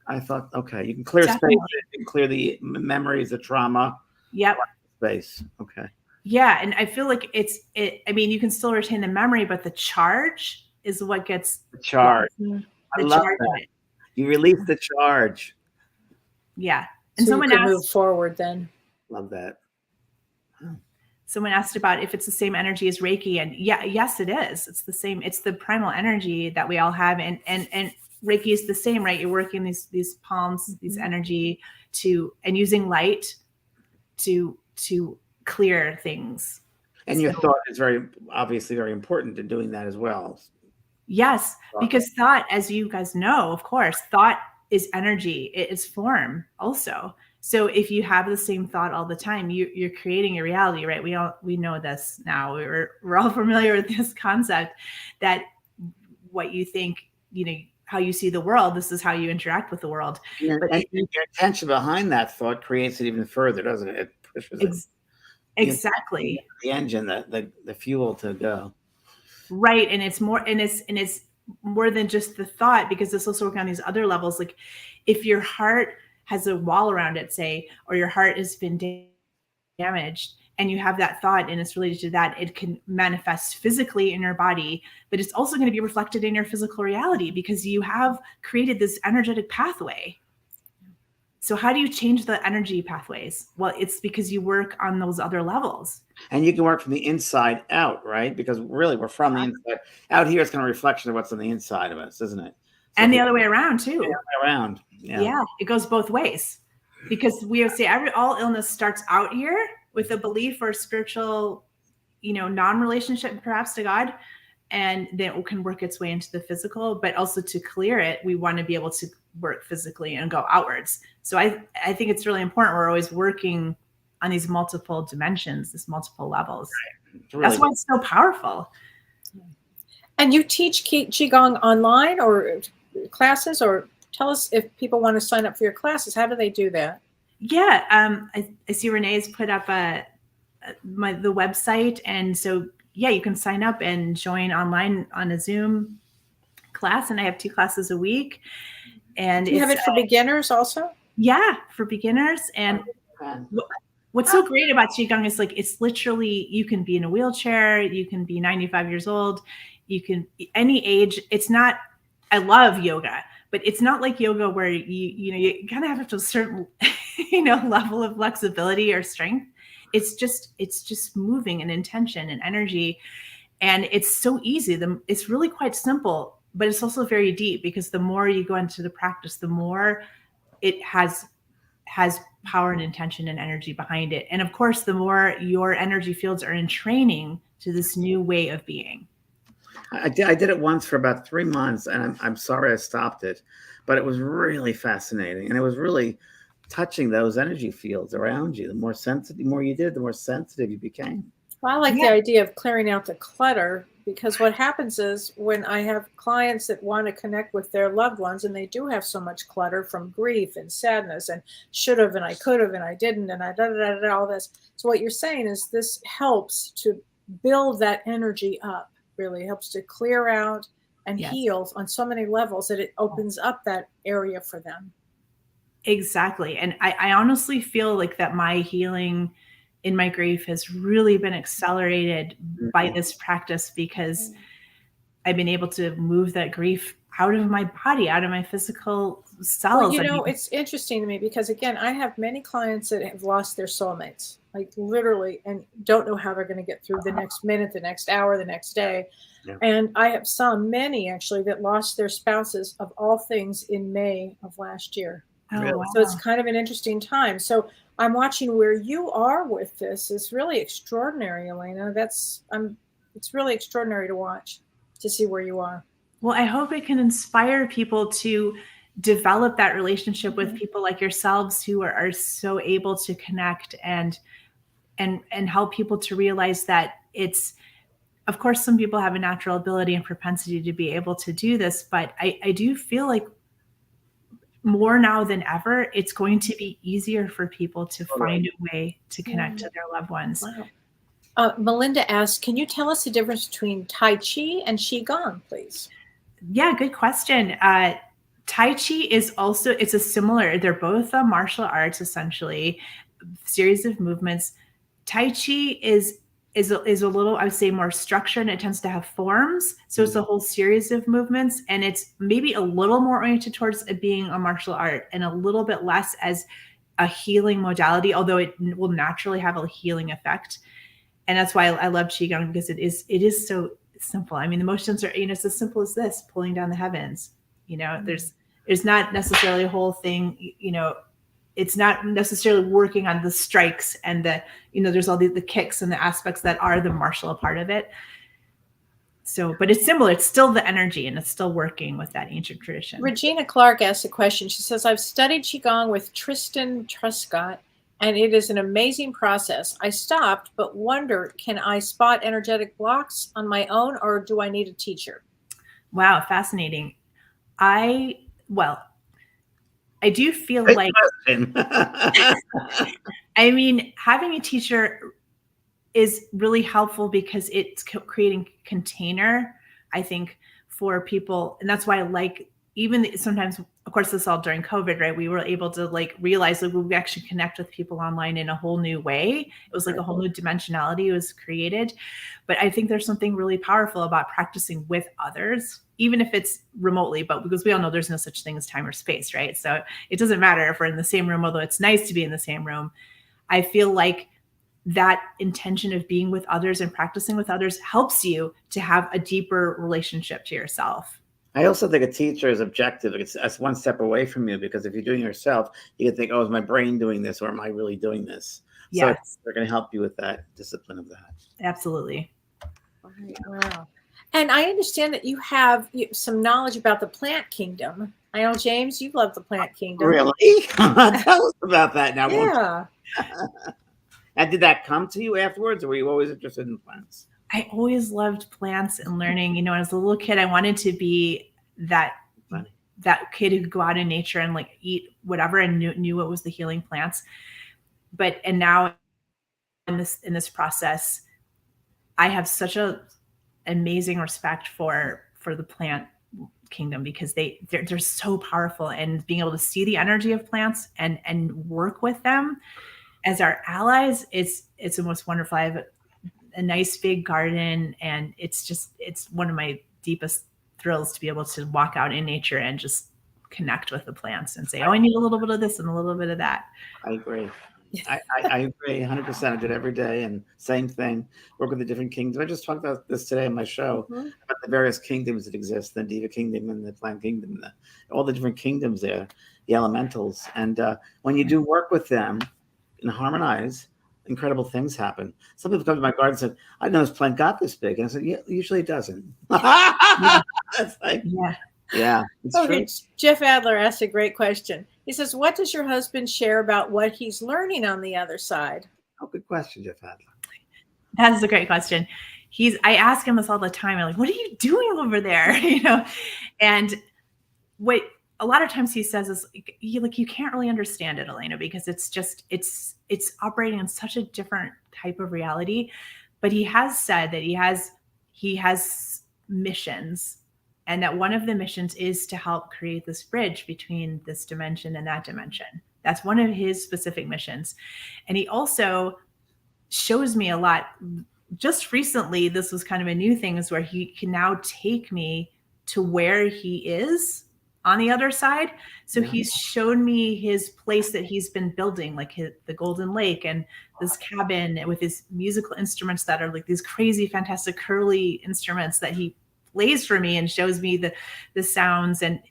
Speaker 2: I thought, okay, you can clear space, you can clear the memories, the trauma.
Speaker 4: Yep.
Speaker 2: Space. Okay.
Speaker 4: Yeah. And I feel like I mean, you can still retain the memory, but the charge is what gets
Speaker 2: the charge. I love that. You release the charge.
Speaker 3: Yeah. And so someone asked, move forward then.
Speaker 2: Love that.
Speaker 4: Someone asked about if it's the same energy as Reiki, and yes, it is. It's the same. It's the primal energy that we all have. And Reiki is the same, right? You're working these palms, these energy and using light to clear things.
Speaker 2: And your thought is obviously very important in doing that as well.
Speaker 4: Yes, because thought, as you guys know, of course, thought is energy. It's form also. So if you have the same thought all the time, you're creating your reality, right? We know this now. We're all familiar with this concept that what you think, how you see the world, this is how you interact with the world.
Speaker 2: But your intention behind that thought creates it even further, doesn't it? It pushes it.
Speaker 4: Exactly.
Speaker 2: The engine, the fuel to go.
Speaker 4: Right. And it's more, and it's more than just the thought, because it's also working on these other levels. Like if your heart has a wall around it, say, or your heart has been damaged and you have that thought and it's related to that, it can manifest physically in your body, but it's also going to be reflected in your physical reality because you have created this energetic pathway. So how do you change the energy pathways? Well, it's because you work on those other levels.
Speaker 2: And you can work from the inside out, right? Because really we're from the inside. Out here, it's kind of a reflection of what's on the inside of us, isn't it? So
Speaker 4: and the other way around too.
Speaker 2: The other way around.
Speaker 4: Yeah, it goes both ways. Because we say all illness starts out here with a belief or spiritual, non-relationship perhaps to God. And then it can work its way into the physical, but also to clear it, we want to be able to work physically and go outwards. So I think it's really important. We're always working on these multiple dimensions, these multiple levels. Right. That's why it's so powerful.
Speaker 3: And you teach Qigong online or classes, or tell us if people want to sign up for your classes, how do they do that?
Speaker 4: Yeah. I see Renee's put up the website. And so, yeah, you can sign up and join online on a Zoom class. And I have 2 classes a week. And
Speaker 3: you have it for beginners also?
Speaker 4: Yeah, for beginners. And what's so great about Qigong is it's literally, you can be in a wheelchair, you can be 95 years old, you can any age. It's not, I love yoga, but it's not like yoga where you kind of have to a certain, level of flexibility or strength. It's just moving and intention and energy. And it's so easy. It's really quite simple, but it's also very deep, because the more you go into the practice, the more it has has power and intention and energy behind it. And of course, the more your energy fields are in training to this new way of being.
Speaker 2: I did it once for about 3 months, and I'm sorry I stopped it, but it was really fascinating, and it was really touching those energy fields around you. The more sensitive, the more you did, the more sensitive you became.
Speaker 3: Well, I like the idea of clearing out the clutter, because what happens is when I have clients that want to connect with their loved ones, and they do have so much clutter from grief and sadness and should have and I could have and I didn't and I all this. So what you're saying is this helps to build that energy up. Really helps to clear out and heal on so many levels that it opens up that area for them.
Speaker 4: Exactly. And I honestly feel like that my healing in my grief has really been accelerated by this practice, because I've been able to move that grief out of my body, out of my physical cells.
Speaker 3: Well, it's interesting to me because, again, I have many clients that have lost their soulmates, like literally, and don't know how they're going to get through the next minute, the next hour, the next day. Yeah. And I have many actually that lost their spouses, of all things, in May of last year.
Speaker 4: Oh, wow.
Speaker 3: So it's kind of an interesting time. So I'm watching where you are with this. It's really extraordinary, Elena. It's really extraordinary to watch, to see where you are.
Speaker 4: Well, I hope it can inspire people to develop that relationship with people like yourselves who are so able to connect and help people to realize that it's, of course, some people have a natural ability and propensity to be able to do this, but I do feel like more now than ever, it's going to be easier for people to find a way to connect to their loved ones.
Speaker 3: Wow. Melinda asks, can you tell us the difference between Tai Chi and Qigong, please?
Speaker 4: Yeah, good question. Tai Chi is also, they're both martial arts, essentially, series of movements. Tai Chi is a little, I would say, more structured, and it tends to have forms. So it's a whole series of movements, and it's maybe a little more oriented towards it being a martial art and a little bit less as a healing modality, although it will naturally have a healing effect. And that's why I love Qigong, because it is so simple. I mean, the motions are, it's as simple as this, pulling down the heavens. There's not necessarily a whole thing, it's not necessarily working on the strikes and there's all the kicks and the aspects that are the martial part of it. So, but it's similar. It's still the energy, and it's still working with that ancient tradition.
Speaker 3: Regina Clark asked a question. She says, I've studied Qigong with Tristan Truscott, and it is an amazing process. I stopped, but wonder, can I spot energetic blocks on my own, or do I need a teacher?
Speaker 4: Wow, fascinating. I do feel
Speaker 2: Great
Speaker 4: like, I mean, having a teacher is really helpful because it's creating container, I think, for people. And that's why I like, even sometimes, of course, this is all during COVID, right? We were able to realize that we actually connect with people online in a whole new way. It was like a whole new dimensionality was created. But I think there's something really powerful about practicing with others, even if it's remotely, but because we all know there's no such thing as time or space, right? So it doesn't matter if we're in the same room, although it's nice to be in the same room. I feel like that intention of being with others and practicing with others helps you to have a deeper relationship to yourself.
Speaker 2: I also think a teacher is objective. That's one step away from you, because if you're doing it yourself, you can think, oh, is my brain doing this, or am I really doing this?
Speaker 4: Yes.
Speaker 2: So they're going to help you with that discipline of that.
Speaker 4: Absolutely.
Speaker 3: Wow. And I understand that you have some knowledge about the plant kingdom. I know, James, you love the plant kingdom.
Speaker 2: Really? Tell us about that now.
Speaker 3: Yeah.
Speaker 2: And did that come to you afterwards, or were you always interested in plants?
Speaker 4: I always loved plants and learning. As a little kid, I wanted to be that kid who could go out in nature and eat whatever and knew what was the healing plants. And now in this process, I have such a amazing respect for the plant kingdom, because they're so powerful, and being able to see the energy of plants and work with them as our allies, it's the most wonderful. I have a nice big garden, and it's one of my deepest thrills to be able to walk out in nature and just connect with the plants and say, oh, I need a little bit of this and a little bit of that.
Speaker 2: I agree. I agree 100%. I do it every day, and same thing. Work with the different kingdoms. I just talked about this today in my show
Speaker 3: Mhm.
Speaker 2: about the various kingdoms that exist: the Diva Kingdom and the Plant Kingdom, all the different kingdoms there, the elementals. And when you do work with them and harmonize, incredible things happen. Some people come to my garden and said, "I didn't know this plant got this big," and I said, "Yeah, usually it doesn't."
Speaker 4: Yeah.
Speaker 2: It's like,
Speaker 4: Yeah.
Speaker 2: yeah, it's
Speaker 3: Okay,
Speaker 2: true.
Speaker 3: Jeff Adler asked a great question. He says, "What does your husband share about what he's learning on the other side?"
Speaker 2: Oh, good question, Jeff Adler.
Speaker 4: That's a great question. I ask him this all the time. I'm like, what are you doing over there? And what a lot of times he says is you can't really understand it, Elena, because it's operating in such a different type of reality. But he has said that he has missions, and that one of the missions is to help create this bridge between this dimension and that dimension. That's one of his specific missions. And he also shows me a lot. Just recently, this was kind of a new thing, is where he can now take me to where he is on the other side. So
Speaker 2: Yeah.
Speaker 4: he's shown me his place that he's been building, like the Golden Lake, and this cabin with his musical instruments that are like these crazy, fantastic, curly instruments that he plays for me and shows me the sounds, and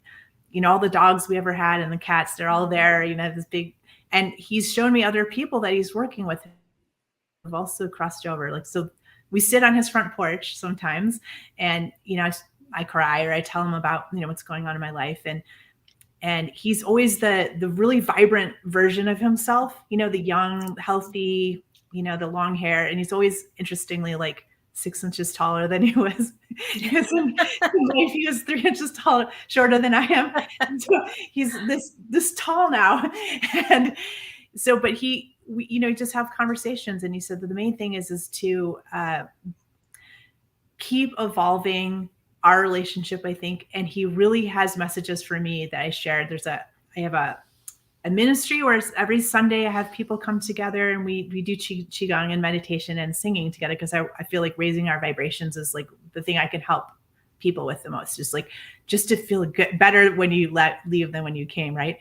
Speaker 4: all the dogs we ever had and the cats, they're all there. This big, and he's shown me other people that he's working with have also crossed over. Like, so we sit on his front porch sometimes, and I cry, or I tell him about what's going on in my life, and he's always the really vibrant version of himself, the young, healthy, the long hair, and he's always, interestingly, like 6 inches taller than he was. He was 3 inches taller, shorter than I am. So he's this tall now, and so, but we just have conversations, and he said that the main thing is to keep evolving our relationship, I think. And he really has messages for me that I shared. I have a ministry where every Sunday I have people come together, and we do Qigong and meditation and singing together, because I feel like raising our vibrations is like the thing I can help people with the most, just to feel good, better when you leave than when you came, right?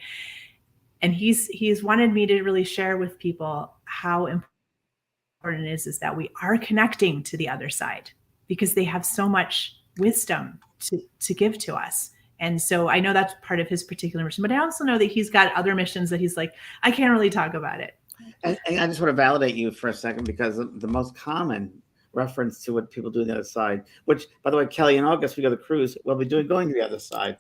Speaker 4: And he's wanted me to really share with people how important it is that we are connecting to the other side, because they have so much wisdom to give to us. And so I know that's part of his particular mission, but I also know that he's got other missions that he's like, I can't really talk about it.
Speaker 2: And I just want to validate you for a second, because the most common reference to what people do on the other side, which, by the way, Kelly, in August we go to the cruise. We'll be going to the other side,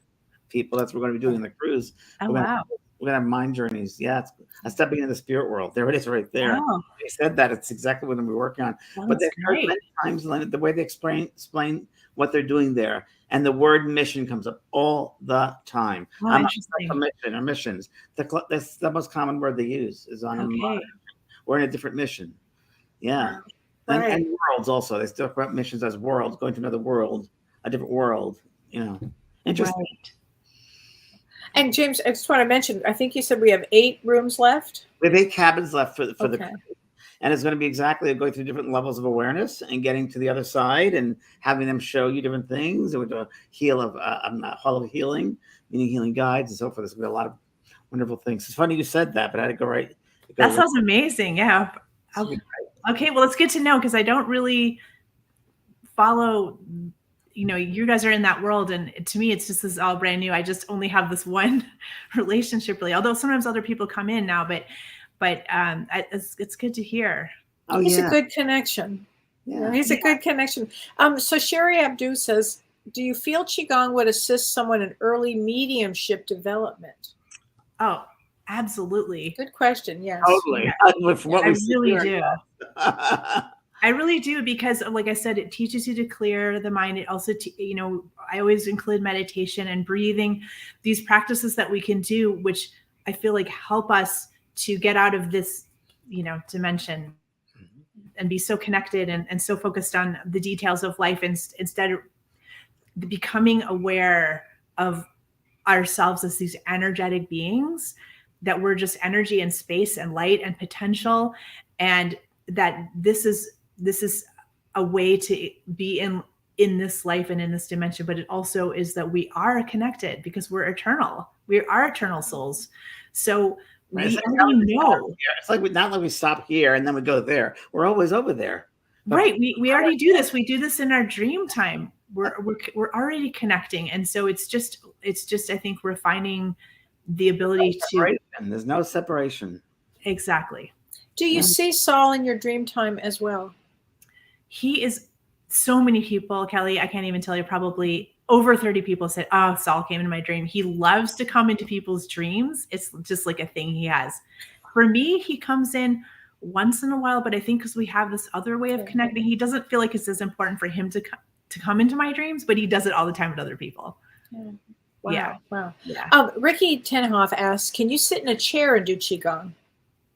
Speaker 2: people. That's what we're going to be doing on the cruise.
Speaker 4: Oh,
Speaker 2: We're
Speaker 4: wow.
Speaker 2: gonna have mind journeys. Yeah, it's a stepping into the spirit world. There it is, right there.
Speaker 4: Oh,
Speaker 2: They said that it's exactly what we're working on.
Speaker 4: well,
Speaker 2: But
Speaker 4: that's
Speaker 2: they've heard
Speaker 4: great.
Speaker 2: many times, Lena, the way they explain what they're doing there, and the word mission comes up all the time.
Speaker 4: Oh,
Speaker 2: I'm
Speaker 4: interesting.
Speaker 2: on a mission or missions. That's the most common word they use is on a
Speaker 4: Okay.
Speaker 2: we're in a different mission. Yeah.
Speaker 3: Right.
Speaker 2: And worlds also. They talk about missions as worlds, going to another world, a different world. Interesting.
Speaker 4: Right.
Speaker 3: And James, I just want to mention, I think you said we have 8 rooms left.
Speaker 2: We have 8 cabins left for the
Speaker 3: Okay.
Speaker 2: and it's going to be exactly going through different levels of awareness and getting to the other side and having them show you different things. And we do a hall of healing, meaning healing guides and so forth. There's going to be a lot of wonderful things. It's funny you said that, but I had to go right.
Speaker 4: That sounds amazing. Yeah. Okay. Well, it's good to know, because I don't really follow, you guys are in that world. And to me, it's just this all brand new. I just only have this one relationship, really, although sometimes other people come in now, but it's good to hear.
Speaker 2: Oh,
Speaker 3: He's
Speaker 2: yeah.
Speaker 3: a good connection.
Speaker 2: Yeah.
Speaker 3: He's a good connection. So Sherry Abdu says, do you feel Qigong would assist someone in early mediumship development?
Speaker 4: Oh, absolutely.
Speaker 3: Good question. Yes.
Speaker 2: Totally.
Speaker 4: I really do. I really do, because, like I said, it teaches you to clear the mind. It also, I always include meditation and breathing, these practices that we can do, which I feel like help us to get out of this, dimension and be so connected and so focused on the details of life, instead of becoming aware of ourselves as these energetic beings, that we're just energy and space and light and potential, and that this is a way to be in this life and in this dimension. But it also is that we are connected, because we're eternal. We are eternal souls. So
Speaker 2: Right?
Speaker 4: We
Speaker 2: It's like,
Speaker 4: already know.
Speaker 2: it's like not like we stop here and then we go there. We're always over there. But
Speaker 4: Right. We already do this. We do this in our dream time. We're already connecting. And so it's just I think we're finding the ability to
Speaker 2: there's no separation.
Speaker 4: exactly.
Speaker 3: Do you see Saul in your dream time as well?
Speaker 4: He is so many people, Kelly, I can't even tell you, probably over 30 people said, oh, Saul came into my dream. He loves to come into people's dreams. It's just like a thing he has. For me, he comes in once in a while, but I think because we have this other way of connecting, he doesn't feel like it's as important for him to come into my dreams, but he does it all the time with other people.
Speaker 3: Yeah. Wow.
Speaker 4: Yeah.
Speaker 3: Wow.
Speaker 4: Yeah.
Speaker 3: Ricky Tenhoff asks, can you sit in a chair and do Qigong?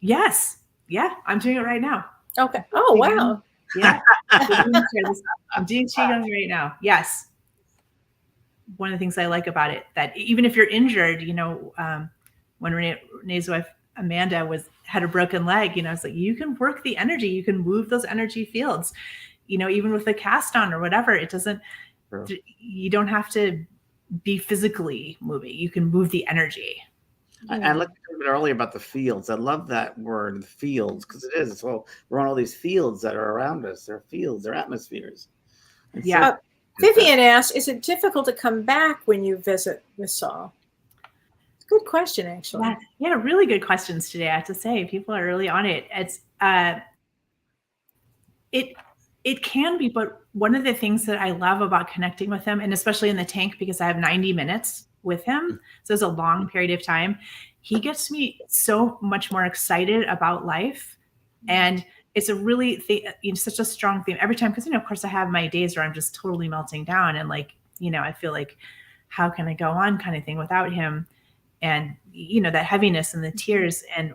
Speaker 4: Yes. Yeah. I'm doing it right now.
Speaker 3: Okay. Oh, wow.
Speaker 4: Yeah. I'm doing Qigong right now. Yes. One of the things I like about it, that even if you're injured, when Renee's wife, Amanda, had a broken leg, it's like, you can work the energy, you can move those energy fields, even with a cast on or whatever. It doesn't, you don't have to be physically moving. You can move the energy.
Speaker 2: I looked a little bit earlier about the fields. I love that word, the fields, because it is. Well, we're on all these fields that are around us. They're fields, they're atmospheres. And
Speaker 3: yeah. Vivian asks, is it difficult to come back when you visit with Saul? Good question, actually.
Speaker 4: Yeah, really good questions today, I have to say. People are really on it. It's it can be, but one of the things that I love about connecting with him, and especially in the tank, because I have 90 minutes with him, so it's a long period of time, he gets me so much more excited about life. And it's a really such a strong theme every time, because of course I have my days where I'm just totally melting down and I feel like, how can I go on kind of thing without him, and that heaviness and the tears, and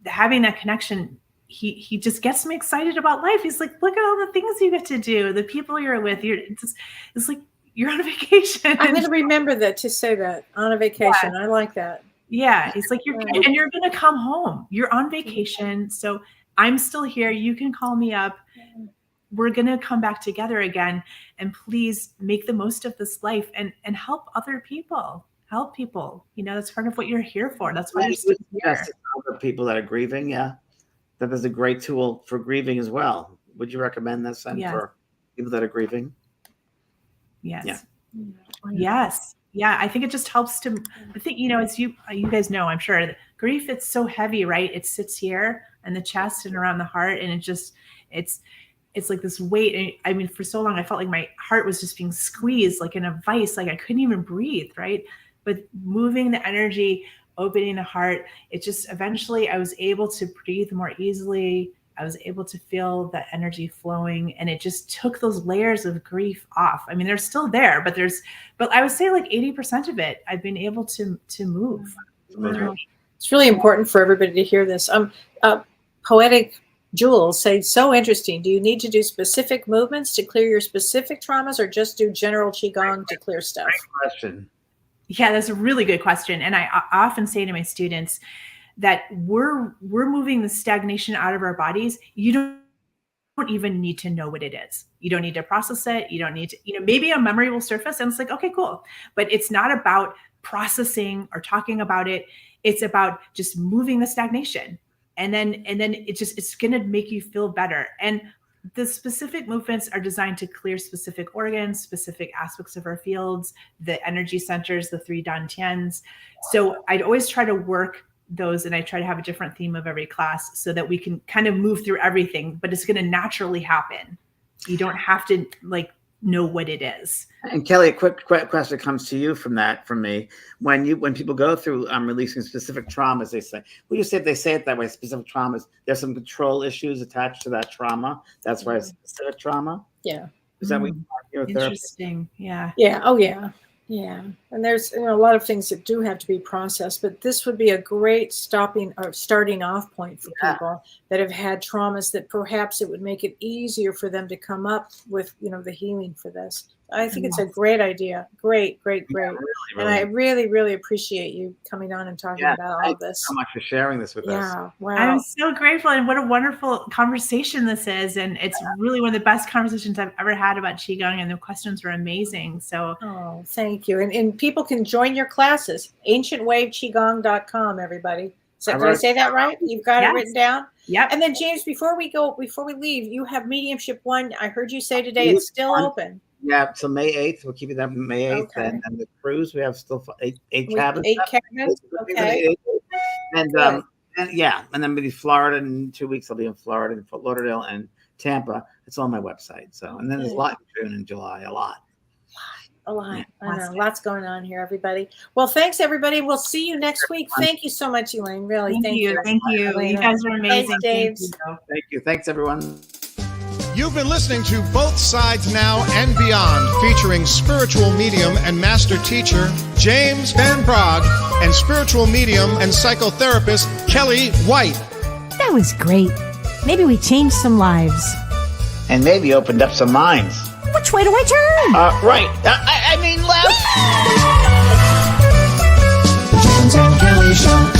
Speaker 4: having that connection, he just gets me excited about life. He's like, look at all the things you get to do, the people you're with, it's like you're on a vacation.
Speaker 3: I'm going to remember that, to say that, on a vacation. I like that.
Speaker 4: Yeah, it's like you're going to come home. You're on vacation, so I'm still here. You can call me up. We're going to come back together again. And please make the most of this life and help other people. Help people. That's part of what you're here for. That's why you're still here.
Speaker 2: Other people that are grieving, that is a great tool for grieving as well. Would you recommend this for people that are grieving?
Speaker 4: Yes.
Speaker 2: Yeah.
Speaker 4: Yes. Yeah, I think it just helps to, I think, as you guys know, I'm sure, grief, it's so heavy, right? It sits here in the chest and around the heart, and it's like this weight. I mean, for so long, I felt like my heart was just being squeezed like in a vice, like I couldn't even breathe, right? But moving the energy, opening the heart, it just, eventually I was able to breathe more easily. I was able to feel that energy flowing, and it just took those layers of grief off. I mean, they're still there, but I would say like 80% of it, I've been able to move.
Speaker 3: Wow. It's really important for everybody to hear this. Poetic Jules say, so interesting. Do you need to do specific movements to clear your specific traumas, or just do general Qigong to clear stuff?
Speaker 2: Great question.
Speaker 4: Yeah, that's a really good question. And I often say to my students that we're moving the stagnation out of our bodies. You don't even need to know what it is. You don't need to process it. You don't need to, maybe a memory will surface and it's like, okay, cool. But it's not about processing or talking about it. It's about just moving the stagnation. And then it's going to make you feel better. And the specific movements are designed to clear specific organs, specific aspects of our fields, the energy centers, the 3 dantians. So I'd always try to work those, and I try to have a different theme of every class so that we can kind of move through everything, but it's going to naturally happen. You don't have to know what it is.
Speaker 2: And Kelly, a quick question comes to you from me. When people go through releasing specific traumas, they say, well, you say, if they say it that way, specific traumas, there's some control issues attached to that trauma. That's why it's specific trauma.
Speaker 3: Yeah.
Speaker 2: Is that what you're
Speaker 4: interesting? Yeah.
Speaker 3: Yeah. Oh, yeah. Yeah. And there's a lot of things that do have to be processed, but this would be a great starting off point for people that have had traumas, that perhaps it would make it easier for them to come up with, the healing for this. I think it's a great idea. Great. Yeah, really. And I really, really appreciate you coming on and talking about all of this.
Speaker 2: So much for sharing this with us.
Speaker 3: Yeah, wow.
Speaker 4: I'm so grateful, and what a wonderful conversation this is. And it's really one of the best conversations I've ever had about Qigong, and the questions were amazing. So,
Speaker 3: thank you. And people can join your classes, ancientwaveqigong.com, everybody. So did I say that right? You've got it written down?
Speaker 4: Yep.
Speaker 3: And then James, before we leave, you have Mediumship 1. I heard you say today it's still open.
Speaker 2: Yeah, so May 8th. We'll keep it there May 8th.
Speaker 3: Okay.
Speaker 2: And the cruise, we have still eight
Speaker 3: With
Speaker 2: cabins.
Speaker 3: 8 cabins? Okay.
Speaker 2: And then maybe Florida in 2 weeks. I'll be in Florida, in Fort Lauderdale, and Tampa. It's on my website. So, and then there's a lot in June and July, a lot.
Speaker 3: A lot. I know. Lots going on here, everybody. Well, thanks, everybody. We'll see you next week. Thank you so much, Elaine. Really, thank you.
Speaker 4: Thank you.
Speaker 3: Elena.
Speaker 4: You guys are amazing.
Speaker 3: Thanks, Dave.
Speaker 2: Thank you. Thanks, everyone.
Speaker 5: You've been listening to Both Sides Now and Beyond, featuring spiritual medium and master teacher James Van Praagh and spiritual medium and psychotherapist Kelly White.
Speaker 1: That was great. Maybe we changed some lives.
Speaker 2: And maybe opened up some minds.
Speaker 1: Which way do I turn?
Speaker 2: Right. I mean left.
Speaker 1: The James and Kelly Show.